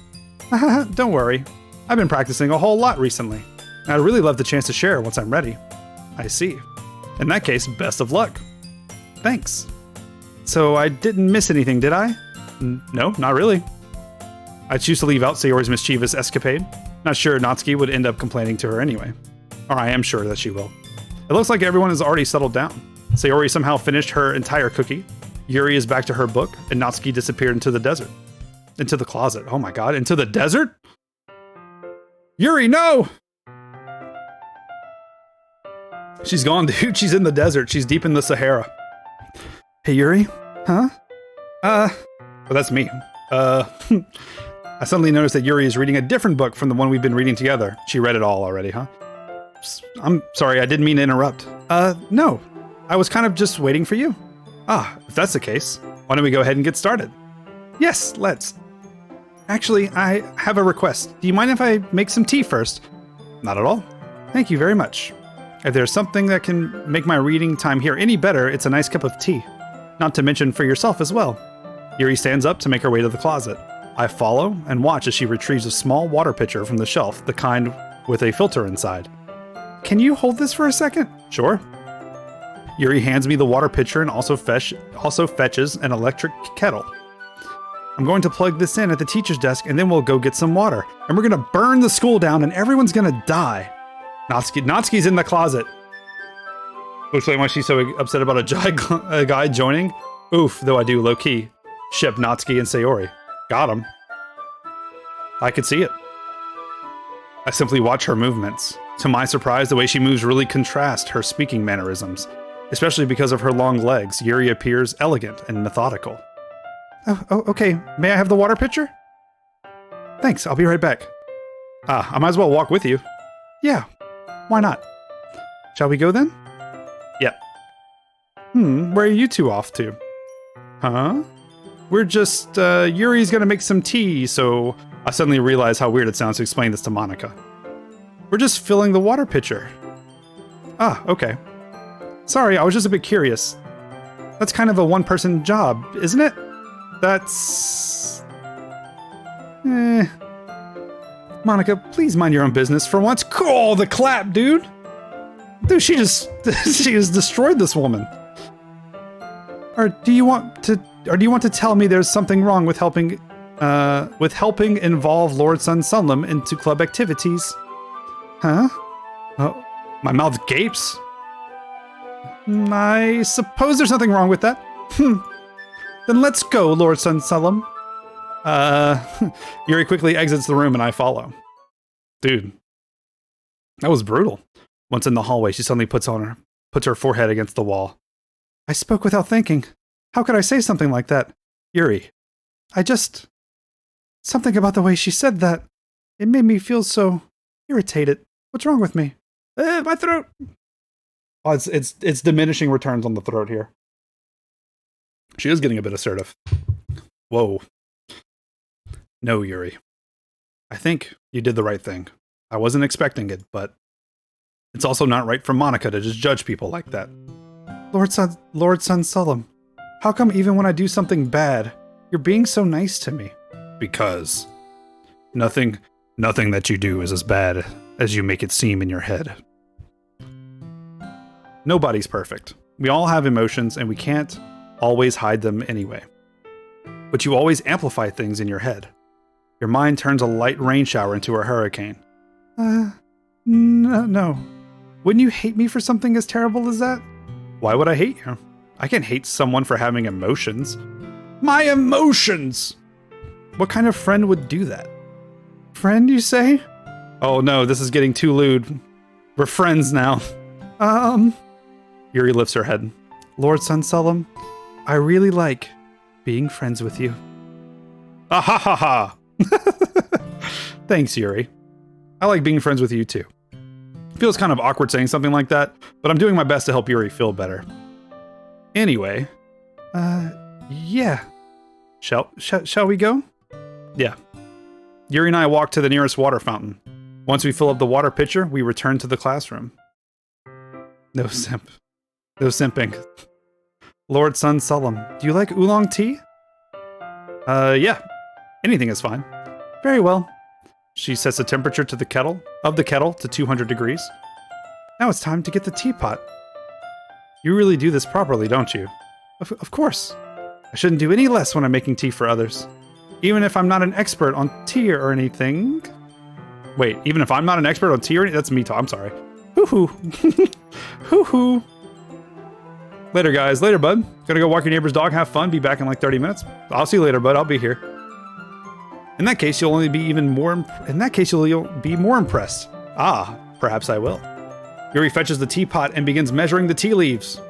Don't worry. I've been practicing a whole lot recently. And I'd really love the chance to share once I'm ready. I see. In that case, best of luck. Thanks. So I didn't miss anything, did I? No, not really. I choose to leave out Sayori's mischievous escapade. Not sure Natsuki would end up complaining to her anyway. Or I am sure that she will. It looks like everyone has already settled down. Sayori somehow finished her entire cookie. Yuri is back to her book, and Natsuki disappeared into the desert. Into the closet. Oh my god, into the desert? Yuri, no! She's gone, dude. She's in the desert. She's deep in the Sahara. Hey, Yuri? Huh? Well, that's me. I suddenly noticed that Yuri is reading a different book from the one we've been reading together. She read it all already, huh? I'm sorry, I didn't mean to interrupt. No. I was kind of just waiting for you. Ah, if that's the case, why don't we go ahead and get started? Yes, let's. Actually, I have a request. Do you mind if I make some tea first? Not at all. Thank you very much. If there's something that can make my reading time here any better, it's a nice cup of tea. Not to mention for yourself as well. Yuri stands up to make her way to the closet. I follow and watch as she retrieves a small water pitcher from the shelf, the kind with a filter inside. Can you hold this for a second? Sure. Yuri hands me the water pitcher and also fetches an electric kettle. I'm going to plug this in at the teacher's desk and then we'll go get some water. And we're going to burn the school down and everyone's going to die. Natsuki's in the closet. Looks like why she's so upset about a guy joining. Oof, though I do low-key ship Natsuki and Sayori. Got him. I could see it. I simply watch her movements. To my surprise, the way she moves really contrasts her speaking mannerisms. Especially because of her long legs, Yuri appears elegant and methodical. Oh, okay. May I have the water pitcher? Thanks, I'll be right back. I might as well walk with you. Yeah, why not? Shall we go then? Yep. Where are you two off to? Huh? We're just, Yuri's gonna make some tea, so I suddenly realize how weird it sounds to explain this to Monika. We're just filling the water pitcher. Ah, okay. Sorry, I was just a bit curious. That's kind of a one-person job, isn't it? That's... Monika, please mind your own business for once. Cool, the clap, dude! Dude, she just destroyed this woman. Or do you want to tell me there's something wrong with helping involve Lord Sun Sunlam into club activities? Huh? Oh, my mouth gapes. I suppose there's nothing wrong with that. Then let's go, Lord Sun Sunlam. Yuri quickly exits the room and I follow. Dude, that was brutal. Once in the hallway, she suddenly puts her forehead against the wall. I spoke without thinking. How could I say something like that? Yuri, something about the way she said that. It made me feel so irritated. What's wrong with me? My throat. Oh, it's diminishing returns on the throat here. She is getting a bit assertive. Whoa. No, Yuri. I think you did the right thing. I wasn't expecting it, but it's also not right for Monika to just judge people like that. Lord Sun Sunlam, how come even when I do something bad, you're being so nice to me? Because nothing that you do is as bad as you make it seem in your head. Nobody's perfect. We all have emotions and we can't always hide them anyway. But you always amplify things in your head. Your mind turns a light rain shower into a hurricane. No. Wouldn't you hate me for something as terrible as that? Why would I hate you? I can't hate someone for having emotions. My emotions! What kind of friend would do that? Friend, you say? Oh no, this is getting too lewd. We're friends now. Yuri lifts her head. Lord Sun Sunlam, I really like being friends with you. Ah ha ha ha! Thanks, Yuri. I like being friends with you too. Feels kind of awkward saying something like that, but I'm doing my best to help Yuri feel better. Anyway, yeah. Shall we go? Yeah. Yuri and I walk to the nearest water fountain. Once we fill up the water pitcher, we return to the classroom. No simping. Lord Sun Sunlam, do you like oolong tea? Yeah. Anything is fine. Very well. She sets the temperature to the kettle to 200 degrees. Now it's time to get the teapot. You really do this properly, don't you? Of course. I shouldn't do any less when I'm making tea for others. Even if I'm not an expert on tea or anything. Wait, even if I'm not an expert on tea or anything? That's me talking. I'm sorry. Hoo-hoo. Hoo-hoo. Later, guys. Later, bud. Gotta go walk your neighbor's dog. Have fun. Be back in like 30 minutes. I'll see you later, bud. I'll be here. In that case, you'll only be even more... In that case, you'll be more impressed. Ah, perhaps I will. Yuri fetches the teapot and begins measuring the tea leaves.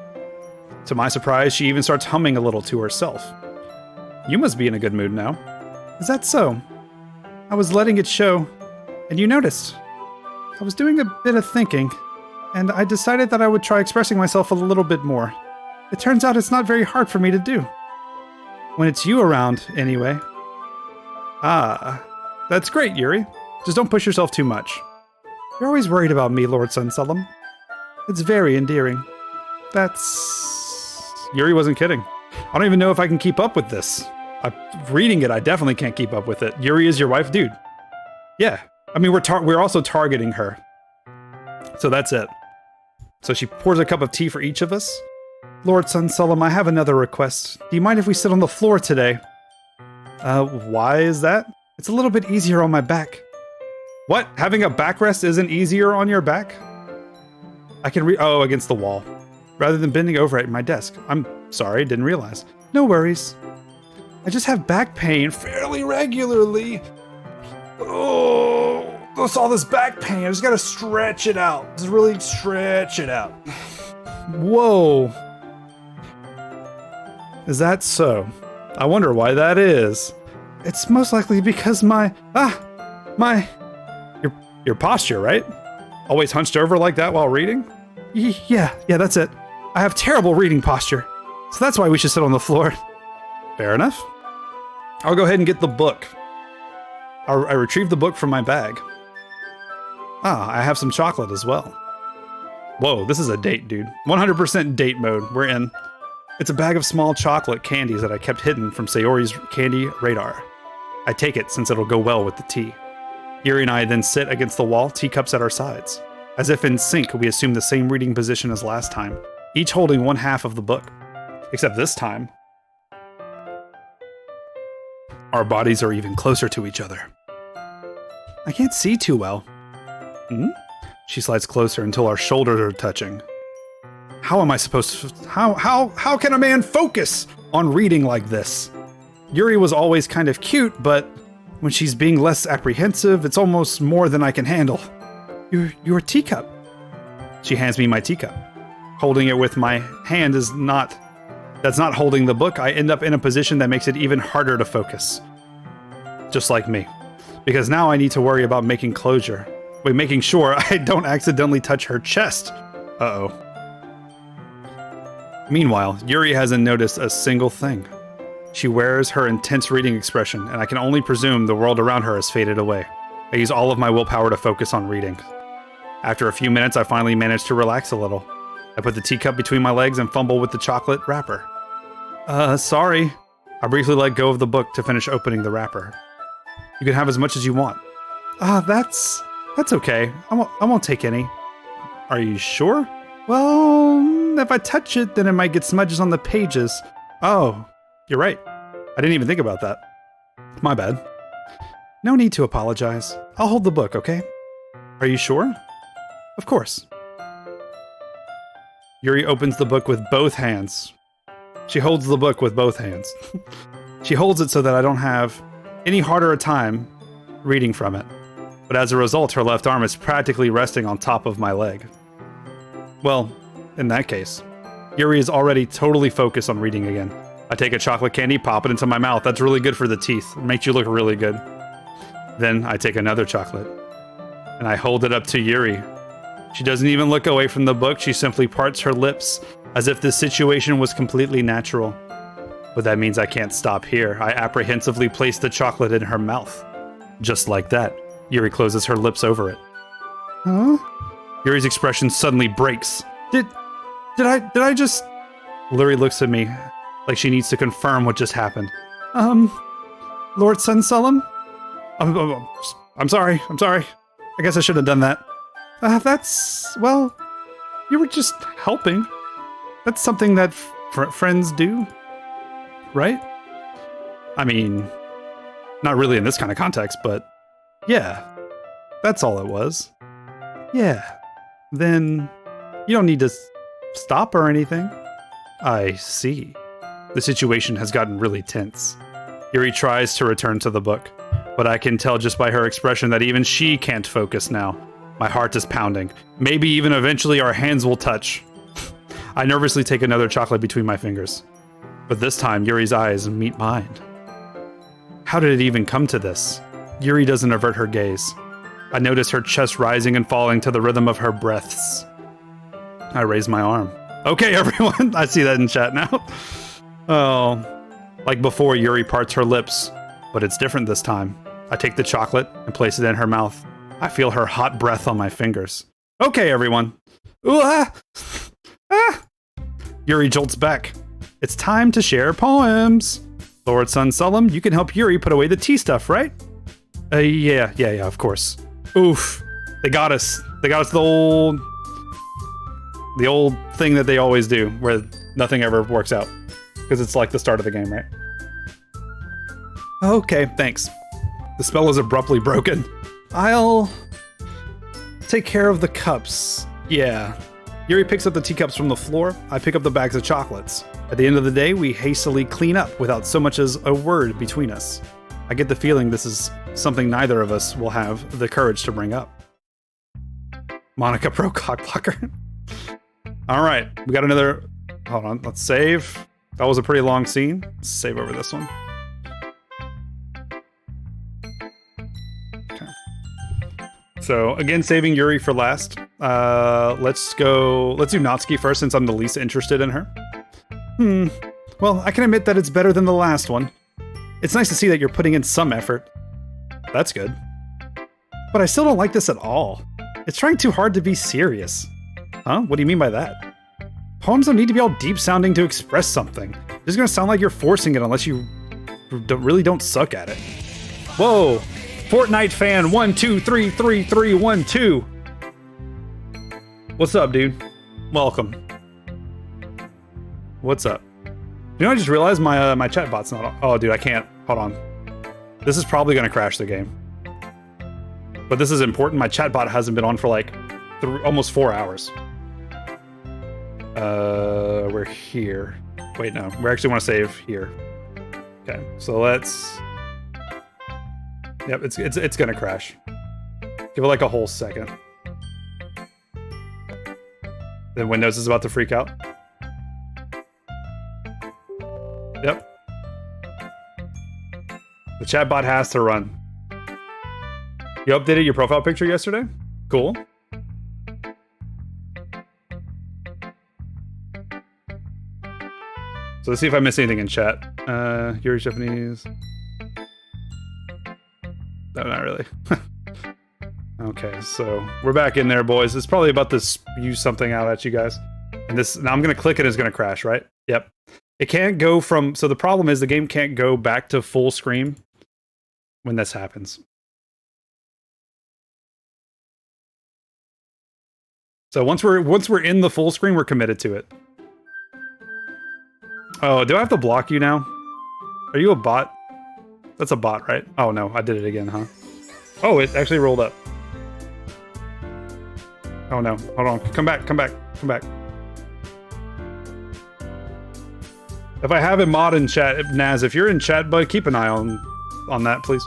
To my surprise, she even starts humming a little to herself. You must be in a good mood now. Is that so? I was letting it show, and you noticed. I was doing a bit of thinking, and I decided that I would try expressing myself a little bit more. It turns out it's not very hard for me to do. When it's you around, anyway. Ah, that's great, Yuri. Just don't push yourself too much. You're always worried about me, Lord Sunsulum. It's very endearing. Yuri wasn't kidding. I don't even know if I can keep up with this. Reading it, I definitely can't keep up with it. Yuri is your wife? Dude. Yeah. I mean, we're also targeting her. So that's it. So she pours a cup of tea for each of us. Lord Sunsulum, I have another request. Do you mind if we sit on the floor today? Why is that? It's a little bit easier on my back. What? Having a backrest isn't easier on your back? I can oh, against the wall. Rather than bending over at my desk. I'm sorry, didn't realize. No worries. I just have back pain fairly regularly. Oh, what's all this back pain? I just gotta stretch it out. Just really stretch it out. Whoa. Is that so? I wonder why that is. It's most likely because your posture, right? Always hunched over like that while reading? Yeah, that's it. I have terrible reading posture. So that's why we should sit on the floor. Fair enough. I'll go ahead and get the book. I retrieved the book from my bag. Ah, I have some chocolate as well. Whoa, this is a date, dude. 100% date mode. We're in. It's a bag of small chocolate candies that I kept hidden from Sayori's candy radar. I take it since it'll go well with the tea. Yuri and I then sit against the wall, teacups at our sides. As if in sync, we assume the same reading position as last time, each holding one half of the book. Except this time, our bodies are even closer to each other. I can't see too well. She slides closer until our shoulders are touching. How am I supposed to... How can a man focus on reading like this? Yuri was always kind of cute, but when she's being less apprehensive, it's almost more than I can handle. Your teacup. She hands me my teacup. Holding it with my hand that's not holding the book. I end up in a position that makes it even harder to focus. Just like me. Because now I need to worry about making sure I don't accidentally touch her chest. Uh-oh. Meanwhile, Yuri hasn't noticed a single thing. She wears her intense reading expression, and I can only presume the world around her has faded away. I use all of my willpower to focus on reading. After a few minutes, I finally manage to relax a little. I put the teacup between my legs and fumble with the chocolate wrapper. Sorry. I briefly let go of the book to finish opening the wrapper. You can have as much as you want. That's okay. I won't take any. Are you sure? Well, if I touch it, then it might get smudges on the pages. Oh, you're right. I didn't even think about that. My bad. No need to apologize. I'll hold the book, okay? Are you sure? Of course. Yuri opens the book with both hands. She holds the book with both hands. She holds it so that I don't have any harder a time reading from it. But as a result, her left arm is practically resting on top of my leg. Well, in that case, Yuri is already totally focused on reading again. I take a chocolate candy, pop it into my mouth. That's really good for the teeth. It makes you look really good. Then I take another chocolate, and I hold it up to Yuri. She doesn't even look away from the book. She simply parts her lips as if this situation was completely natural. But that means I can't stop here. I apprehensively place the chocolate in her mouth. Just like that, Yuri closes her lips over it. Huh? Yuri's expression suddenly breaks. Did I just... Yuri looks at me like she needs to confirm what just happened. Lord Sunsulum? I'm sorry. I guess I should have done that. Well, you were just helping. That's something that friends do. right? I mean, not really in this kind of context, but yeah, that's all it was. Yeah, then you don't need to stop or anything. I see. The situation has gotten really tense. Yuri tries to return to the book, but I can tell just by her expression that even she can't focus now. My heart is pounding. Maybe even eventually our hands will touch. I nervously take another chocolate between my fingers. But this time, Yuri's eyes meet mine. How did it even come to this? Yuri doesn't avert her gaze. I notice her chest rising and falling to the rhythm of her breaths. I raise my arm. Okay, everyone. I see that in chat now. Oh, like before, Yuri parts her lips, but it's different this time. I take the chocolate and place it in her mouth. I feel her hot breath on my fingers. Okay, everyone. Ooh, ah! Ah! Yuri jolts back. It's time to share poems. Lord Sun Sullum, you can help Yuri put away the tea stuff, right? Yeah, of course. Oof. They got us. They got us the old thing that they always do, where nothing ever works out. Because it's like the start of the game, right? Okay, thanks. The spell is abruptly broken. I'll take care of the cups. Yeah. Yuri picks up the teacups from the floor. I pick up the bags of chocolates. At the end of the day, we hastily clean up without so much as a word between us. I get the feeling this is something neither of us will have the courage to bring up. Monica Pro Cockblocker. All right, we got another. Hold on, let's save. That was a pretty long scene. Let's save over this one. Okay. So again, saving Yuri for last. Let's do Natsuki first since I'm the least interested in her. Well, I can admit that it's better than the last one. It's nice to see that you're putting in some effort. That's good. But I still don't like this at all. It's trying too hard to be serious. Huh? What do you mean by that? Poems don't need to be all deep-sounding to express something. It's just gonna sound like you're forcing it unless you really don't suck at it. Whoa! Fortnite fan 123332. What's up, dude? Welcome. What's up? You know, I just realized my chat bot's not on. Oh, dude, I can't. Hold on. This is probably gonna crash the game. But this is important. My chat bot hasn't been on for like almost 4 hours. We're here. Wait, no. We actually want to save here. Okay, so let's. Yep, it's gonna crash. Give it like a whole second. Then Windows is about to freak out. Yep. The chatbot has to run. You updated your profile picture yesterday? Cool. So let's see if I miss anything in chat. Yuri Japanese. No, not really. Okay, so we're back in there, boys. It's probably about to spew something out at you guys. And this, now I'm gonna click it, it's gonna crash, right? Yep. It can't go from, so the problem is the game can't go back to full screen when this happens. So once we're in the full screen, we're committed to it. Oh, do I have to block you now? Are you a bot? That's a bot, right? Oh no, I did it again, huh? Oh, it actually rolled up. Oh no, hold on, come back. If I have a mod in chat, Naz, if you're in chat, bud, keep an eye on that, please.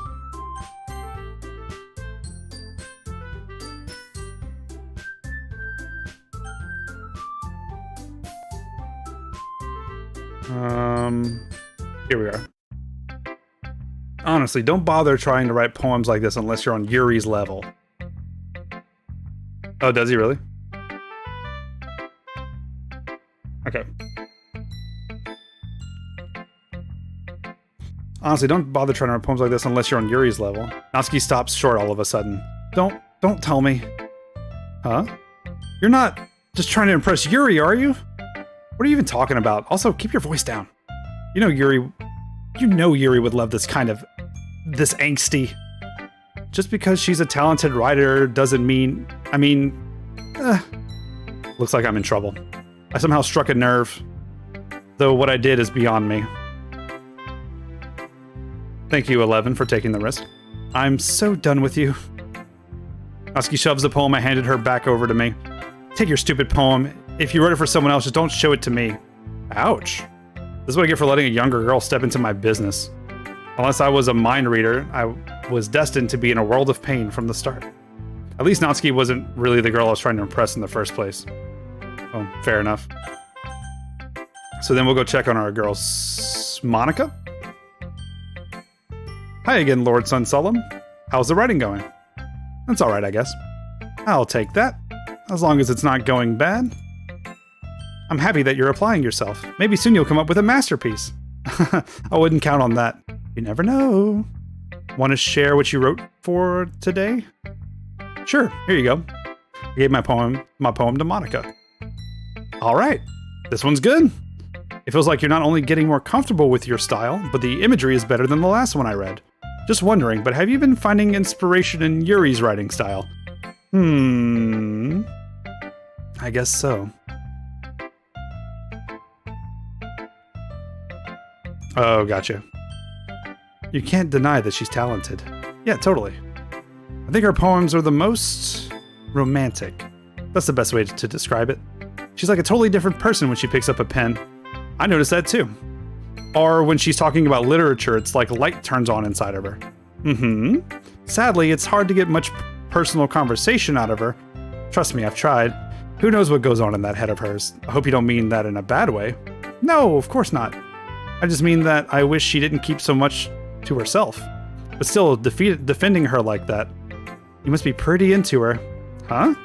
Here we are. Honestly, don't bother trying to write poems like this unless you're on Yuri's level. Oh, does he really? Okay. Honestly, don't bother trying to write poems like this unless you're on Yuri's level. Natsuki stops short all of a sudden. Don't tell me. Huh? You're not just trying to impress Yuri, are you? What are you even talking about? Also, keep your voice down. You know Yuri would love this angsty. Just because she's a talented writer doesn't mean, looks like I'm in trouble. I somehow struck a nerve, though what I did is beyond me. Thank you, 11, for taking the risk. I'm so done with you. Natsuki shoves the poem I handed her back over to me. Take your stupid poem. If you wrote it for someone else, just don't show it to me. Ouch. This is what I get for letting a younger girl step into my business. Unless I was a mind reader, I was destined to be in a world of pain from the start. At least Natsuki wasn't really the girl I was trying to impress in the first place. Oh, fair enough. So then we'll go check on our girl, Monica? Hi again, Lord Sunsolemn. How's the writing going? That's alright, I guess. I'll take that, as long as it's not going bad. I'm happy that you're applying yourself. Maybe soon you'll come up with a masterpiece. I wouldn't count on that. You never know. Want to share what you wrote for today? Sure, here you go. I gave my poem to Monica. Alright, this one's good. It feels like you're not only getting more comfortable with your style, but the imagery is better than the last one I read. Just wondering, but have you been finding inspiration in Yuri's writing style? I guess so. Oh, gotcha. You can't deny that she's talented. Yeah, totally. I think her poems are the most romantic. That's the best way to describe it. She's like a totally different person when she picks up a pen. I noticed that too. Or when she's talking about literature, it's like light turns on inside of her. Sadly, it's hard to get much personal conversation out of her. Trust me, I've tried. Who knows what goes on in that head of hers? I hope you don't mean that in a bad way. No, of course not. I just mean that I wish she didn't keep so much to herself. But still, defending her like that. You must be pretty into her. Huh?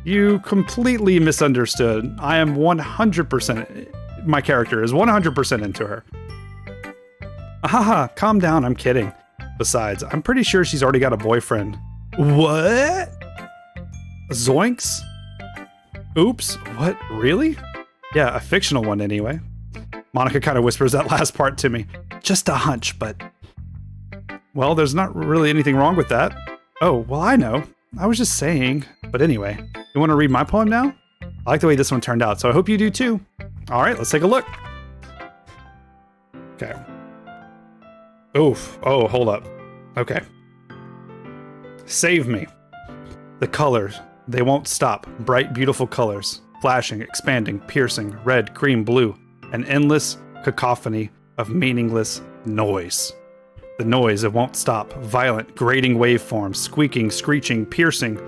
You completely misunderstood. I am 100%... My character is 100% into her. Ahaha, calm down, I'm kidding. Besides, I'm pretty sure she's already got a boyfriend. What? Zoinks? Oops, what, really? Yeah, a fictional one anyway. Monica kind of whispers that last part to me. Just a hunch, but... Well, there's not really anything wrong with that. Oh, well, I know. I was just saying. But anyway, you want to read my poem now? I like the way this one turned out, so I hope you do too. All right, let's take a look. Okay. Oof. Oh, hold up. Okay. Save me. The colors, they won't stop. Bright, beautiful colors. Flashing, expanding, piercing, red, green, blue. An endless cacophony of meaningless noise. The noise, it won't stop. Violent, grating waveforms, squeaking, screeching, piercing.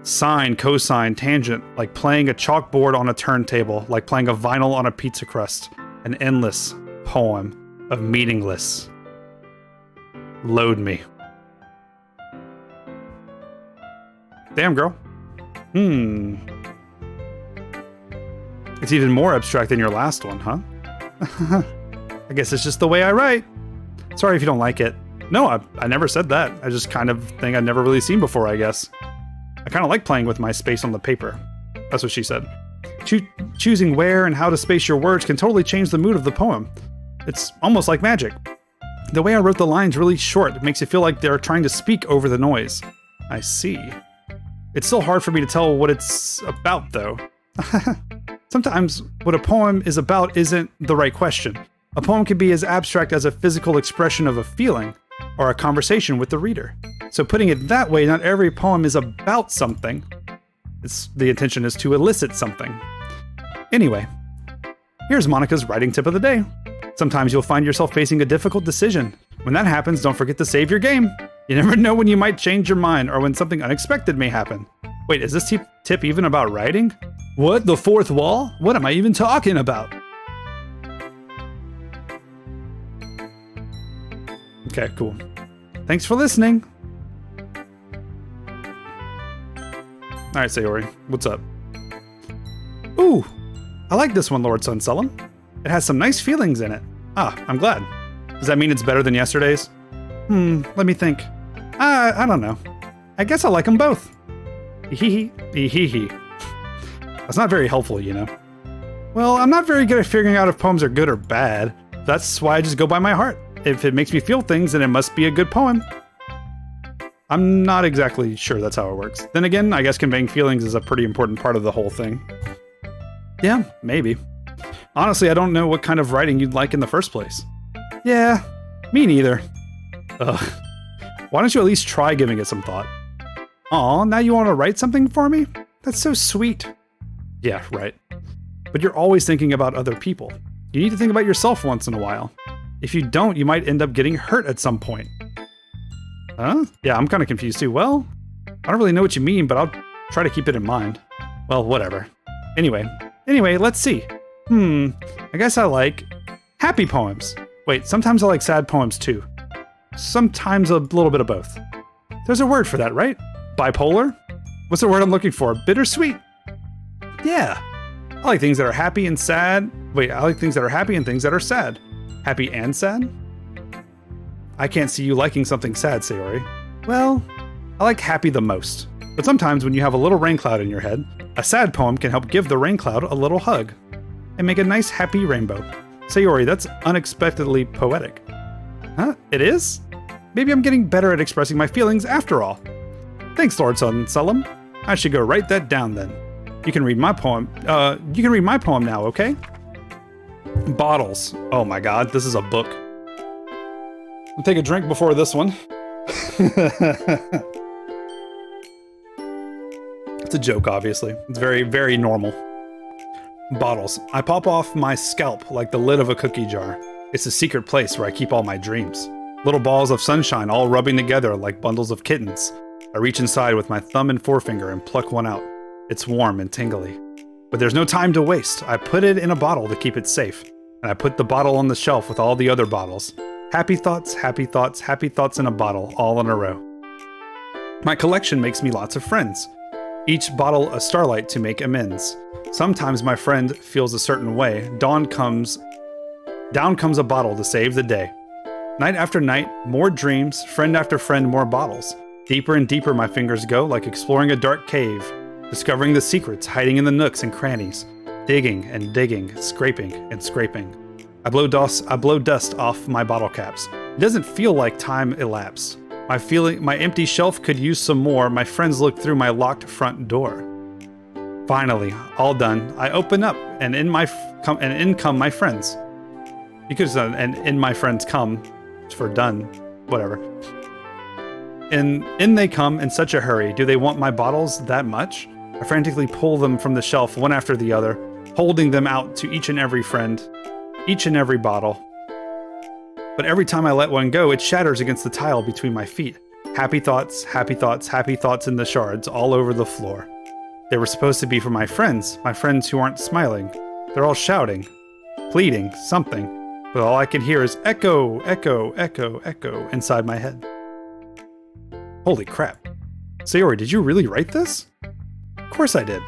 Sine, cosine, tangent, like playing a chalkboard on a turntable, like playing a vinyl on a pizza crust. An endless poem of meaningless. Load me. Damn, girl. It's even more abstract than your last one, huh? I guess it's just the way I write. Sorry if you don't like it. No, I never said that. I just kind of think I'd never really seen before, I guess. I kind of like playing with my space on the paper. That's what she said. Choosing where and how to space your words can totally change the mood of the poem. It's almost like magic. The way I wrote the lines really short, it makes it feel like they're trying to speak over the noise. I see. It's still hard for me to tell what it's about, though. Sometimes what a poem is about isn't the right question. A poem can be as abstract as a physical expression of a feeling, or a conversation with the reader. So putting it that way, not every poem is about something. The intention is to elicit something. Anyway, here's Monica's writing tip of the day. Sometimes you'll find yourself facing a difficult decision. When that happens, don't forget to save your game. You never know when you might change your mind or when something unexpected may happen. Wait, is this tip even about writing? What, the fourth wall? What am I even talking about? Okay, cool. Thanks for listening. All right, Sayori, what's up? Ooh, I like this one, Lord Sunsolemn. It has some nice feelings in it. Ah, I'm glad. Does that mean it's better than yesterday's? Let me think. I don't know. I guess I like them both. Hee. That's not very helpful, you know. Well, I'm not very good at figuring out if poems are good or bad. That's why I just go by my heart. If it makes me feel things, then it must be a good poem. I'm not exactly sure that's how it works. Then again, I guess conveying feelings is a pretty important part of the whole thing. Yeah, maybe. Honestly, I don't know what kind of writing you'd like in the first place. Yeah, me neither. Ugh. Why don't you at least try giving it some thought? Aw, now you want to write something for me? That's so sweet. Yeah, right. But you're always thinking about other people. You need to think about yourself once in a while. If you don't, you might end up getting hurt at some point. Huh? Yeah, I'm kind of confused too. Well, I don't really know what you mean, but I'll try to keep it in mind. Well, whatever. Anyway, let's see. I guess I like happy poems. Wait, sometimes I like sad poems too. Sometimes a little bit of both. There's a word for that, right? Bipolar? What's the word I'm looking for? Bittersweet? Yeah. I like things that are happy and sad. Wait, I like things that are happy and things that are sad. Happy and sad? I can't see you liking something sad, Sayori. Well, I like happy the most. But sometimes when you have a little rain cloud in your head, a sad poem can help give the rain cloud a little hug and make a nice happy rainbow. Sayori, that's unexpectedly poetic. Huh? It is? Maybe I'm getting better at expressing my feelings after all. Thanks, Lord Sunselim. I should go write that down then. You can read my poem. You can read my poem now, okay? Bottles. Oh my god, this is a book. I'll take a drink before this one. It's a joke, obviously. It's very, very normal. Bottles. I pop off my scalp like the lid of a cookie jar. It's a secret place where I keep all my dreams. Little balls of sunshine all rubbing together like bundles of kittens. I reach inside with my thumb and forefinger and pluck one out. It's warm and tingly. But there's no time to waste. I put it in a bottle to keep it safe. And I put the bottle on the shelf with all the other bottles. Happy thoughts, happy thoughts, happy thoughts in a bottle, all in a row. My collection makes me lots of friends. Each bottle a starlight to make amends. Sometimes my friend feels a certain way. Down comes a bottle to save the day. Night after night, more dreams, friend after friend, more bottles. Deeper and deeper my fingers go, like exploring a dark cave, discovering the secrets hiding in the nooks and crannies, digging and digging, scraping and scraping. I blow dust off my bottle caps. It doesn't feel like time elapsed. My empty shelf could use some more. My friends look through my locked front door. Finally, all done. I open up, and in come my friends. You could have done, and in my friends come for done, whatever. And in they come in such a hurry. Do they want my bottles that much? I frantically pull them from the shelf one after the other, holding them out to each and every friend, each and every bottle. But every time I let one go, it shatters against the tile between my feet. Happy thoughts, happy thoughts, happy thoughts in the shards all over the floor. They were supposed to be for my friends who aren't smiling. They're all shouting, pleading, something, but all I can hear is echo, echo, echo, echo inside my head. Holy crap. Sayori, did you really write this? Of course I did.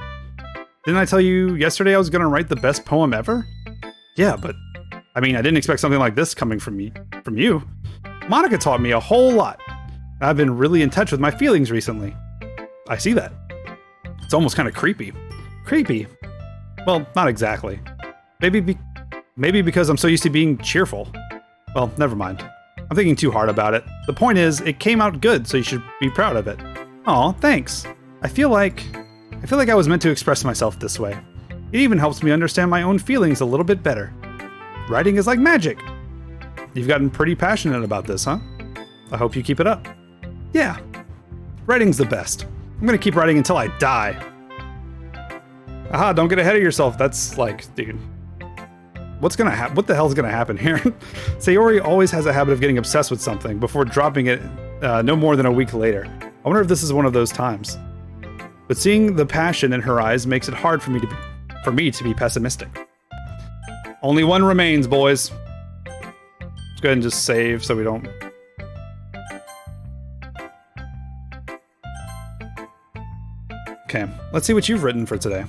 Didn't I tell you yesterday I was going to write the best poem ever? Yeah, but I didn't expect something like this coming from you. Monica taught me a whole lot. I've been really in touch with my feelings recently. I see that. It's almost kind of creepy. Creepy? Well, not exactly. Maybe because I'm so used to being cheerful. Well, never mind. I'm thinking too hard about it. The point is, it came out good, so you should be proud of it. Aw, thanks. I feel like I was meant to express myself this way. It even helps me understand my own feelings a little bit better. Writing is like magic. You've gotten pretty passionate about this, huh? I hope you keep it up. Yeah. Writing's the best. I'm gonna keep writing until I die. Aha, don't get ahead of yourself. That's like, dude. What the hell's gonna happen here? Sayori always has a habit of getting obsessed with something before dropping it no more than a week later. I wonder if this is one of those times. But seeing the passion in her eyes makes it hard for me to be pessimistic. Only one remains, boys. Let's go ahead and just save so we don't... Okay, let's see what you've written for today.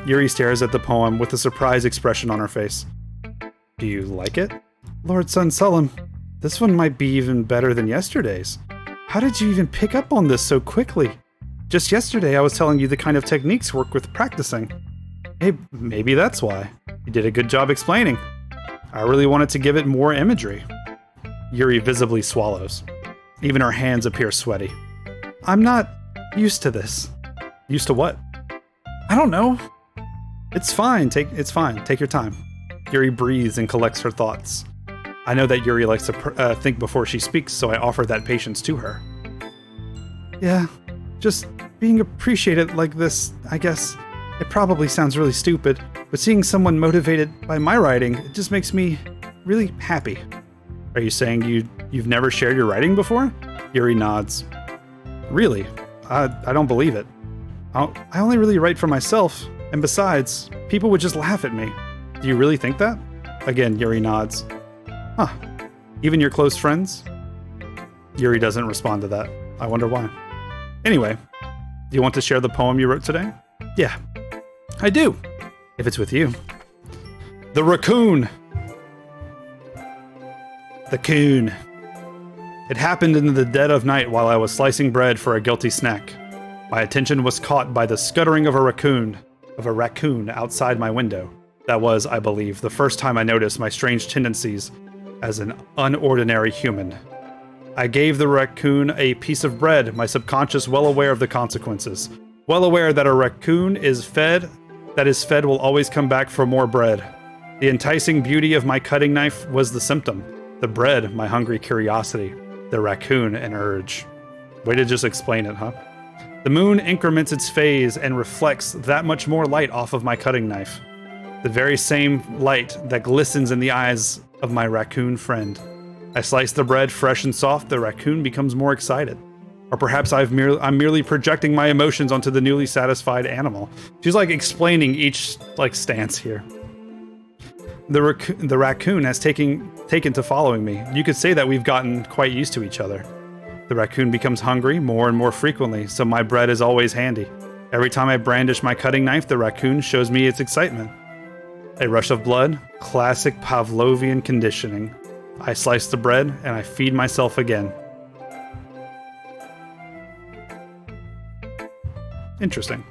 Yuri stares at the poem with a surprised expression on her face. Do you like it? Lord Sunselim, this one might be even better than yesterday's. How did you even pick up on this so quickly? Just yesterday I was telling you the kind of techniques work with practicing. Hey, maybe that's why. You did a good job explaining. I really wanted to give it more imagery. Yuri visibly swallows. Even her hands appear sweaty. I'm not used to this. Used to what? I don't know. It's fine. Take your time. Yuri breathes and collects her thoughts. I know that Yuri likes to think before she speaks, so I offer that patience to her. Yeah, just being appreciated like this, I guess. It probably sounds really stupid, but seeing someone motivated by my writing, it just makes me really happy. Are you saying you've never shared your writing before? Yuri nods. Really? I don't believe it. I only really write for myself, and besides, people would just laugh at me. Do you really think that? Again, Yuri nods. Huh. Even your close friends? Yuri doesn't respond to that. I wonder why. Anyway, do you want to share the poem you wrote today? Yeah, I do, if it's with you. The Raccoon. The Coon. It happened in the dead of night while I was slicing bread for a guilty snack. My attention was caught by the scuttering of a raccoon outside my window. That was, I believe, the first time I noticed my strange tendencies as an unordinary human. I gave the raccoon a piece of bread, my subconscious well aware of the consequences. Well aware that a raccoon that is fed will always come back for more bread. The enticing beauty of my cutting knife was the symptom. The bread, my hungry curiosity. The raccoon, an urge. Way to just explain it, huh? The moon increments its phase and reflects that much more light off of my cutting knife. The very same light that glistens in the eyes of my raccoon friend. I slice the bread fresh and soft, the raccoon becomes more excited. Or perhaps I'm merely projecting my emotions onto the newly satisfied animal. She's like explaining each stance here. The raccoon has taken to following me. You could say that we've gotten quite used to each other. The raccoon becomes hungry more and more frequently, so my bread is always handy. Every time I brandish my cutting knife, the raccoon shows me its excitement. A rush of blood, classic Pavlovian conditioning. I slice the bread and I feed myself again. Interesting.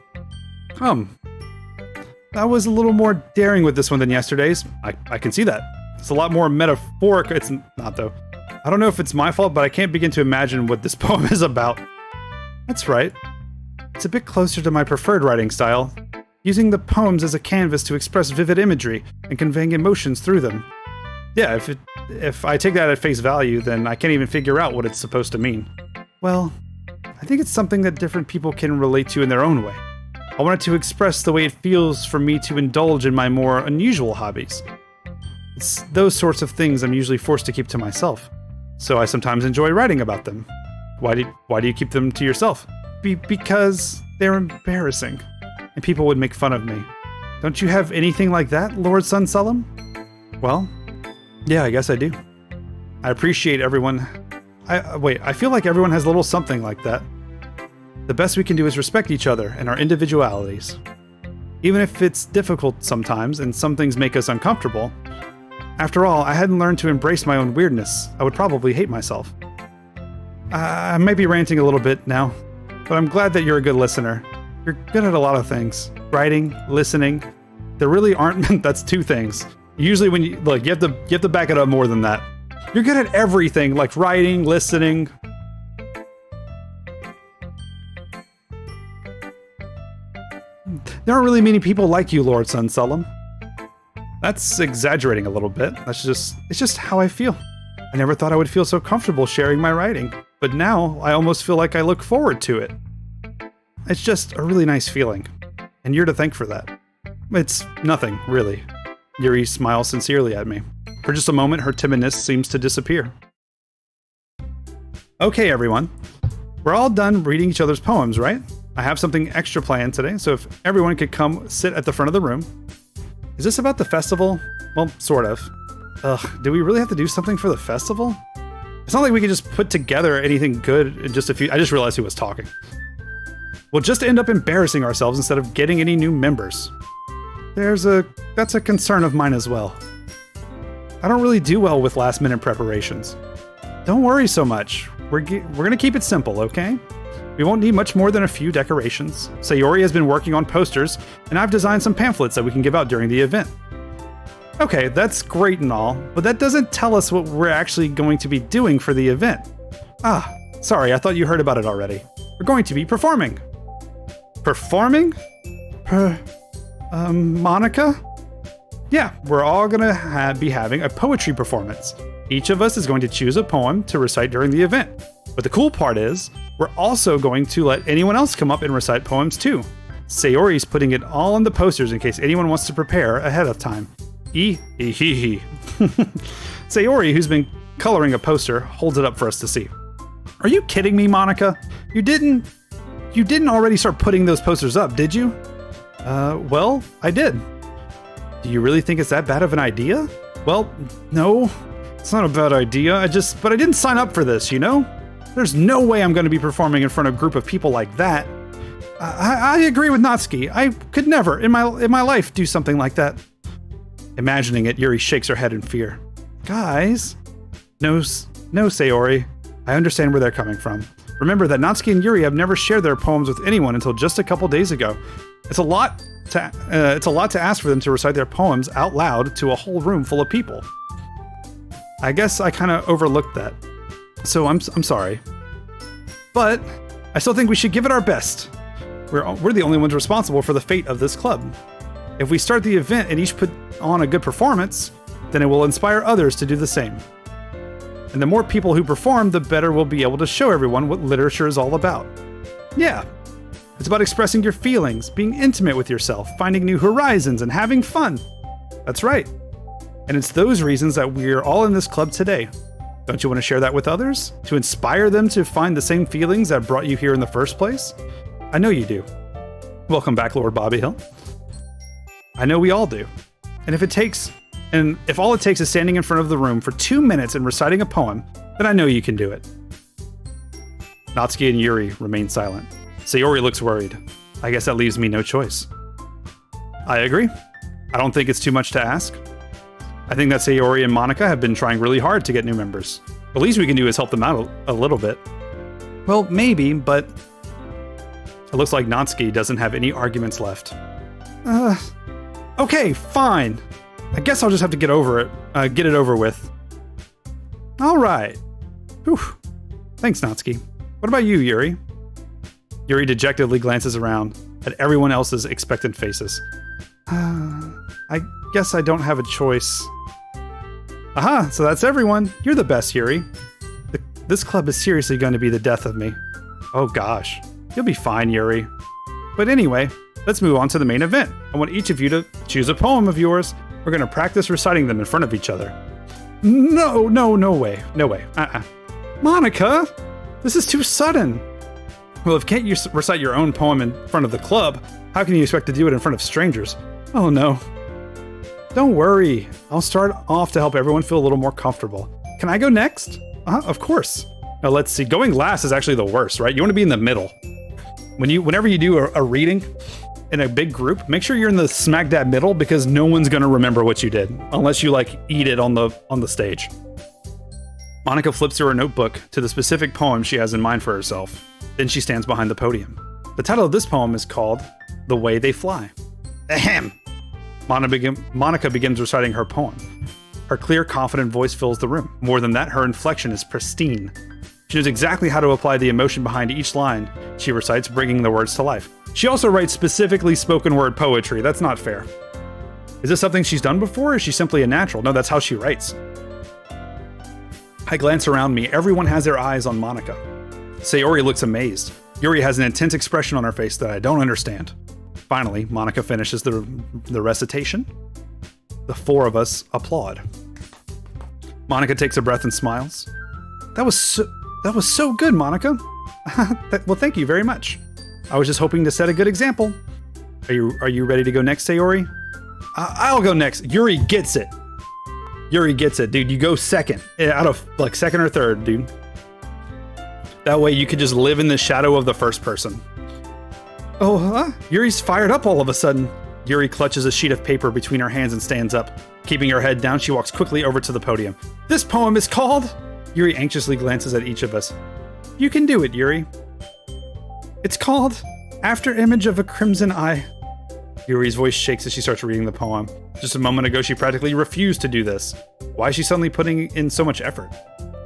I was a little more daring with this one than yesterday's. I can see that. It's a lot more metaphoric. It's not, though. I don't know if it's my fault, but I can't begin to imagine what this poem is about. That's right. It's a bit closer to my preferred writing style, using the poems as a canvas to express vivid imagery and conveying emotions through them. Yeah, if I take that at face value, then I can't even figure out what it's supposed to mean. Well, I think it's something that different people can relate to in their own way. I wanted to express the way it feels for me to indulge in my more unusual hobbies. It's those sorts of things I'm usually forced to keep to myself, so I sometimes enjoy writing about them. Why do you keep them to yourself? Because they're embarrassing, and people would make fun of me. Don't you have anything like that, Lord Sunsulum? Well, yeah, I guess I do. I appreciate everyone. I feel like everyone has a little something like that. The best we can do is respect each other and our individualities. Even if it's difficult sometimes and some things make us uncomfortable. After all, I hadn't learned to embrace my own weirdness. I would probably hate myself. I might be ranting a little bit now, but I'm glad that you're a good listener. You're good at a lot of things. Writing, listening. There really aren't, that's two things. Usually when you have to back it up more than that. You're good at everything, like writing, listening. There aren't really many people like you, Lord Sunsulum. That's exaggerating a little bit. It's just how I feel. I never thought I would feel so comfortable sharing my writing, but now I almost feel like I look forward to it. It's just a really nice feeling, and you're to thank for that. It's nothing, really. Yuri smiles sincerely at me. For just a moment, her timidness seems to disappear. Okay, everyone. We're all done reading each other's poems, right? I have something extra planned today, so if everyone could come sit at the front of the room. Is this about the festival? Well, sort of. Ugh, do we really have to do something for the festival? It's not like we could just put together anything good in just a few... I just realized who was talking. We'll just end up embarrassing ourselves instead of getting any new members. That's a concern of mine as well. I don't really do well with last-minute preparations. Don't worry so much. We're gonna keep it simple, okay? We won't need much more than a few decorations. Sayori has been working on posters, and I've designed some pamphlets that we can give out during the event. Okay, that's great and all, but that doesn't tell us what we're actually going to be doing for the event. Ah, sorry, I thought you heard about it already. We're going to be performing. Performing? Monica? Yeah, we're all gonna be having a poetry performance. Each of us is going to choose a poem to recite during the event. But the cool part is, we're also going to let anyone else come up and recite poems too. Sayori's putting it all on the posters in case anyone wants to prepare ahead of time. Sayori, who's been coloring a poster, holds it up for us to see. Are you kidding me, Monica? You didn't already start putting those posters up, did you? Well, I did. Do you really think it's that bad of an idea? Well, no, it's not a bad idea. But I didn't sign up for this, you know? There's no way I'm going to be performing in front of a group of people like that. I agree with Natsuki. I could never in my life do something like that. Imagining it, Yuri shakes her head in fear. Guys, no, Sayori. I understand where they're coming from. Remember that Natsuki and Yuri have never shared their poems with anyone until just a couple days ago. It's a lot to ask for them to recite their poems out loud to a whole room full of people. I guess I kind of overlooked that. So I'm sorry. But I still think we should give it our best. We're the only ones responsible for the fate of this club. If we start the event and each put on a good performance, then it will inspire others to do the same. And the more people who perform, the better we'll be able to show everyone what literature is all about. Yeah, it's about expressing your feelings, being intimate with yourself, finding new horizons, and having fun. That's right. And it's those reasons that we're all in this club today. Don't you want to share that with others? To inspire them to find the same feelings that brought you here in the first place? I know you do. Welcome back, Lord Bobby Hill. I know we all do. And if all it takes is standing in front of the room for 2 minutes and reciting a poem, then I know you can do it. Natsuki and Yuri remain silent. Sayori looks worried. I guess that leaves me no choice. I agree. I don't think it's too much to ask. I think that Sayori and Monica have been trying really hard to get new members. The least we can do is help them out a little bit. Well, maybe, but it looks like Natsuki doesn't have any arguments left. Okay, fine. I guess I'll just have to get it over with. All right. Whew. Thanks, Natsuki. What about you, Yuri? Yuri dejectedly glances around at everyone else's expectant faces. I guess I don't have a choice. Aha, so that's everyone. You're the best, Yuri. This club is seriously going to be the death of me. Oh gosh. You'll be fine, Yuri. But anyway, let's move on to the main event. I want each of you to choose a poem of yours. We're going to practice reciting them in front of each other. No way. Monica, this is too sudden. Well, if can't you recite your own poem in front of the club, how can you expect to do it in front of strangers? Oh no. Don't worry. I'll start off to help everyone feel a little more comfortable. Can I go next? Of course. Now let's see. Going last is actually the worst, right? You want to be in the middle. Whenever you do a reading in a big group, make sure you're in the smack dab middle because no one's going to remember what you did unless you eat it on the stage. Monica flips through her notebook to the specific poem she has in mind for herself. Then she stands behind the podium. The title of this poem is called The Way They Fly. Ahem! Monica begins reciting her poem. Her clear, confident voice fills the room. More than that, her inflection is pristine. She knows exactly how to apply the emotion behind each line she recites, bringing the words to life. She also writes specifically spoken word poetry. That's not fair. Is this something she's done before, or is she simply a natural? No, that's how she writes. I glance around me. Everyone has their eyes on Monica. Sayori looks amazed. Yuri has an intense expression on her face that I don't understand. Finally, Monica finishes the recitation. The four of us applaud. Monica takes a breath and smiles. That was so good, Monica. Well, thank you very much. I was just hoping to set a good example. Are you ready to go next, Sayori? I'll go next. Yuri gets it. Yuri gets it, dude. You go second. Out of second or third, dude. That way you could just live in the shadow of the first person. Oh, Yuri's fired up all of a sudden. Yuri clutches a sheet of paper between her hands and stands up. Keeping her head down, she walks quickly over to the podium. This poem is called... Yuri anxiously glances at each of us. You can do it, Yuri. It's called After Image of a Crimson Eye. Yuri's voice shakes as she starts reading the poem. Just a moment ago, she practically refused to do this. Why is she suddenly putting in so much effort?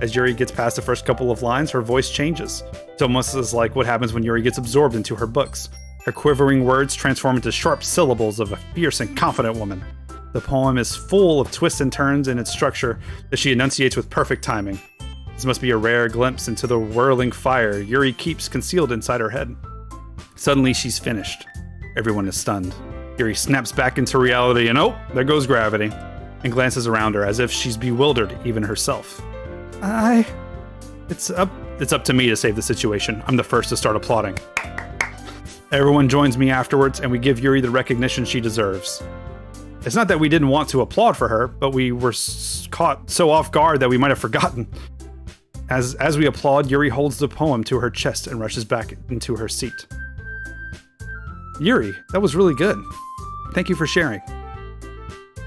As Yuri gets past the first couple of lines, her voice changes. It's almost as like what happens when Yuri gets absorbed into her books. Her quivering words transform into sharp syllables of a fierce and confident woman. The poem is full of twists and turns in its structure that she enunciates with perfect timing. This must be a rare glimpse into the whirling fire Yuri keeps concealed inside her head. Suddenly, she's finished. Everyone is stunned. Yuri snaps back into reality and oh, there goes gravity, and glances around her as if she's bewildered even herself. It's up to me to save the situation. I'm the first to start applauding. Everyone joins me afterwards, and we give Yuri the recognition she deserves. It's not that we didn't want to applaud for her, but we were caught so off guard that we might have forgotten. As we applaud, Yuri holds the poem to her chest and rushes back into her seat. Yuri, that was really good. Thank you for sharing.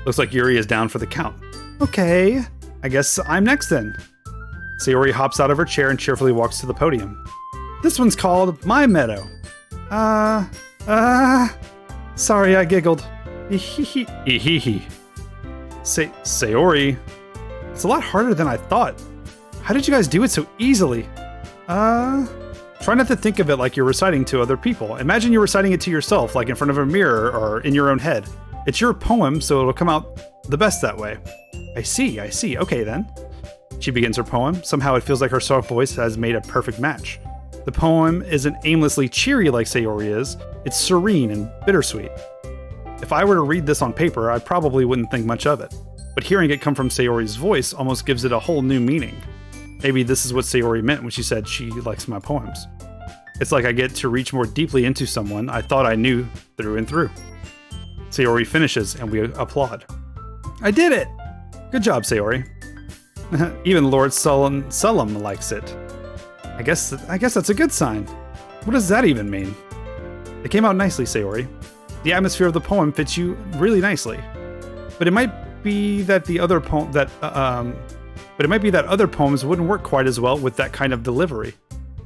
Looks like Yuri is down for the count. Okay, I guess I'm next then. Sayori hops out of her chair and cheerfully walks to the podium. This one's called My Meadow. Sorry, I giggled. Sayori, it's a lot harder than I thought. How did you guys do it so easily? Try not to think of it like you're reciting to other people. Imagine you're reciting it to yourself, like in front of a mirror or in your own head. It's your poem, so it'll come out the best that way. I see. Okay then. She begins her poem. Somehow it feels like her soft voice has made a perfect match. The poem isn't aimlessly cheery like Sayori is. It's serene and bittersweet. If I were to read this on paper, I probably wouldn't think much of it. But hearing it come from Sayori's voice almost gives it a whole new meaning. Maybe this is what Sayori meant when she said she likes my poems. It's like I get to reach more deeply into someone I thought I knew through and through. Sayori finishes and we applaud. I did it! Good job, Sayori. Even Lord Sullum likes it. I guess that's a good sign. What does that even mean? It came out nicely, Sayori. The atmosphere of the poem fits you really nicely. But it might be that other poems wouldn't work quite as well with that kind of delivery.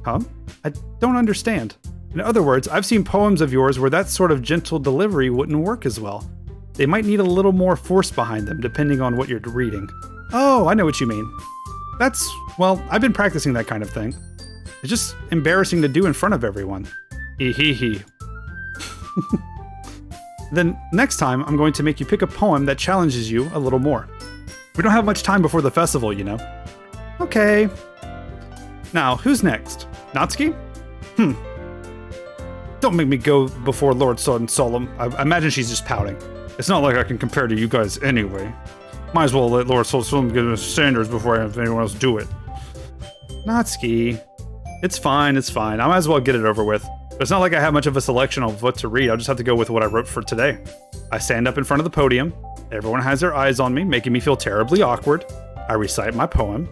Huh? I don't understand. In other words, I've seen poems of yours where that sort of gentle delivery wouldn't work as well. They might need a little more force behind them, depending on what you're reading. Oh, I know what you mean. I've been practicing that kind of thing. It's just embarrassing to do in front of everyone. Hee. Then next time, I'm going to make you pick a poem that challenges you a little more. We don't have much time before the festival, you know. Okay. Now, who's next? Natsuki? Don't make me go before Lord Solemn. I imagine she's just pouting. It's not like I can compare to you guys anyway. Might as well let Lord Solemn get his standards before I have anyone else do it. Natsuki. It's fine. I might as well get it over with. But it's not like I have much of a selection of what to read. I'll just have to go with what I wrote for today. I stand up in front of the podium. Everyone has their eyes on me, making me feel terribly awkward. I recite my poem.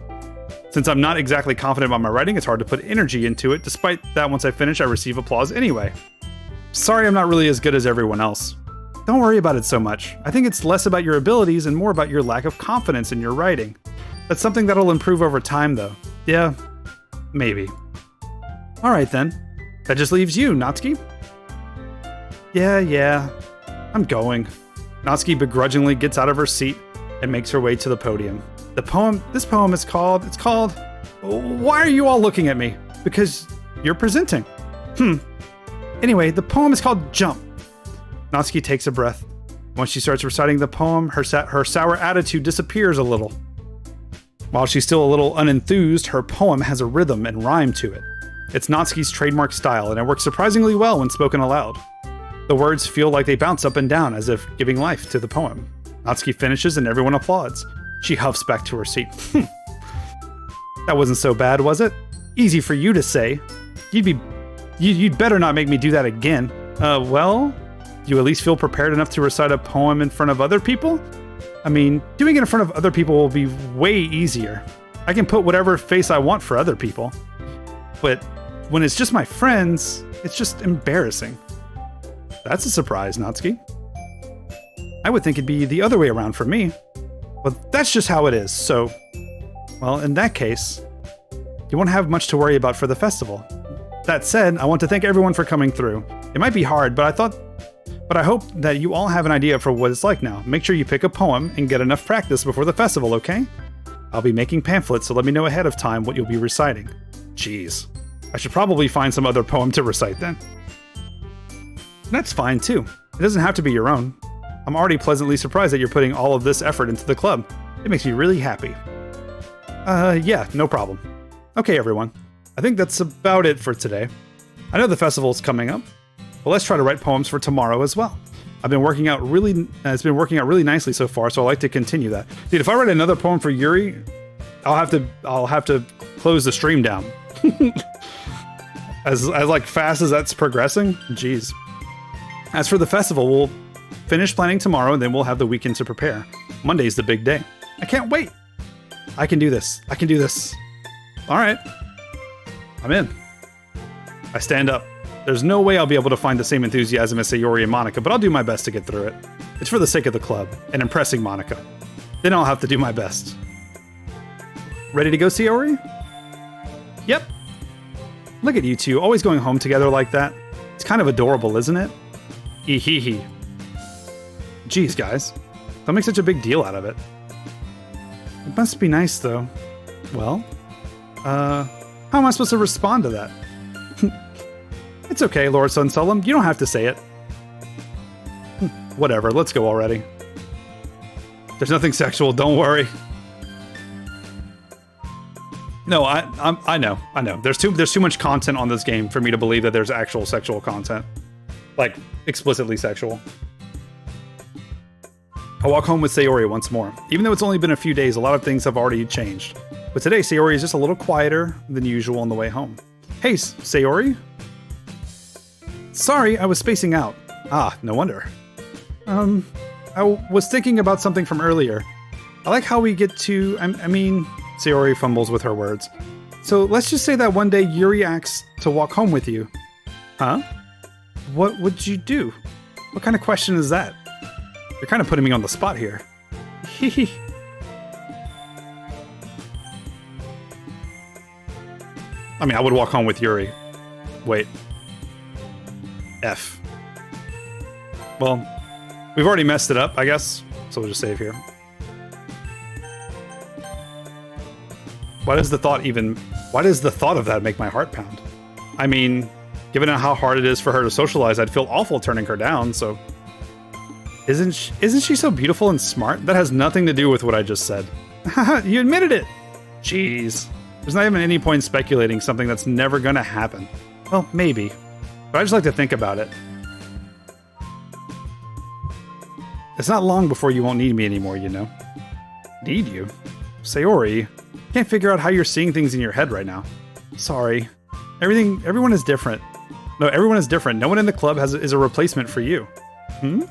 Since I'm not exactly confident about my writing, it's hard to put energy into it. Despite that, once I finish, I receive applause anyway. Sorry I'm not really as good as everyone else. Don't worry about it so much. I think it's less about your abilities and more about your lack of confidence in your writing. That's something that'll improve over time, though. Yeah, maybe. Alright then. That just leaves you, Natsuki. Yeah. I'm going. Natsuki begrudgingly gets out of her seat and makes her way to the podium. This poem is called... Why are you all looking at me? Because you're presenting. Anyway, the poem is called Jump. Natsuki takes a breath. Once she starts reciting the poem, her sour attitude disappears a little. While she's still a little unenthused, her poem has a rhythm and rhyme to it. It's Natsuki's trademark style, and it works surprisingly well when spoken aloud. The words feel like they bounce up and down as if giving life to the poem. Natsuki finishes and everyone applauds. She huffs back to her seat. That wasn't so bad, was it? Easy for you to say. You'd better not make me do that again. Do you at least feel prepared enough to recite a poem in front of other people? I mean, doing it in front of other people will be way easier. I can put whatever face I want for other people. But when it's just my friends, it's just embarrassing. That's a surprise, Natsuki. I would think it'd be the other way around for me. But that's just how it is, so... Well, in that case, you won't have much to worry about for the festival. That said, I want to thank everyone for coming through. It might be hard, but I hope that you all have an idea for what it's like now. Make sure you pick a poem and get enough practice before the festival, okay? I'll be making pamphlets, so let me know ahead of time what you'll be reciting. Jeez. I should probably find some other poem to recite then. That's fine too. It doesn't have to be your own. I'm already pleasantly surprised that you're putting all of this effort into the club. It makes me really happy. Yeah, no problem. Okay, everyone. I think that's about it for today. I know the festival's coming up, but let's try to write poems for tomorrow as well. It's been working out really nicely so far, so I'd like to continue that. Dude, if I write another poem for Yuri, I'll have to close the stream down. as like fast as that's progressing, jeez. As for the festival, we'll finish planning tomorrow, and then we'll have the weekend to prepare. Monday's the big day. I can't wait. I can do this. I can do this. All right. I'm in. I stand up. There's no way I'll be able to find the same enthusiasm as Sayori and Monica, but I'll do my best to get through it. It's for the sake of the club and impressing Monica. Then I'll have to do my best. Ready to go, Sayori? Yep. Look at you two, always going home together like that. It's kind of adorable, isn't it? Hee. Jeez, guys. Don't make such a big deal out of it. It must be nice, though. Well, how am I supposed to respond to that? It's okay, Lord Sunsolemn. You don't have to say it. Whatever, let's go already. There's nothing sexual, don't worry. No, I know. There's too much content on this game for me to believe that there's actual sexual content. Like, explicitly sexual. I walk home with Sayori once more. Even though it's only been a few days, a lot of things have already changed. But today, Sayori is just a little quieter than usual on the way home. Hey, Sayori? Sorry, I was spacing out. Ah, no wonder. I was thinking about something from earlier. I like how we get to, I mean, Sayori fumbles with her words. So let's just say that one day Yuri asks to walk home with you. Huh? What would you do? What kind of question is that? You're kind of putting me on the spot here. Hehe. I mean, I would walk home with Yuri. Wait. F. Well, we've already messed it up, I guess. So we'll just save here. Why does the thought of that make my heart pound? I mean, given how hard it is for her to socialize, I'd feel awful turning her down, so... Isn't she so beautiful and smart? That has nothing to do with what I just said. Haha, you admitted it! Jeez. There's not even any point in speculating something that's never gonna happen. Well, maybe. But I just like to think about it. It's not long before you won't need me anymore, you know. Need you? Sayori, can't figure out how you're seeing things in your head right now. Sorry. Everyone is different. No, everyone is different. No one in the club is a replacement for you. Hmm?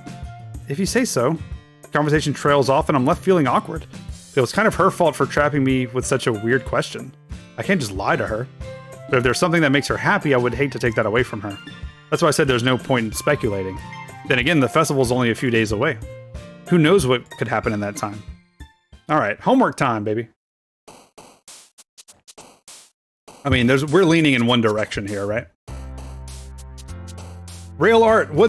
If you say so. The conversation trails off and I'm left feeling awkward. It was kind of her fault for trapping me with such a weird question. I can't just lie to her. But if there's something that makes her happy, I would hate to take that away from her. That's why I said there's no point in speculating. Then again, the festival's only a few days away. Who knows what could happen in that time? Alright, homework time, baby. I mean, we're leaning in one direction here, right? Real art, what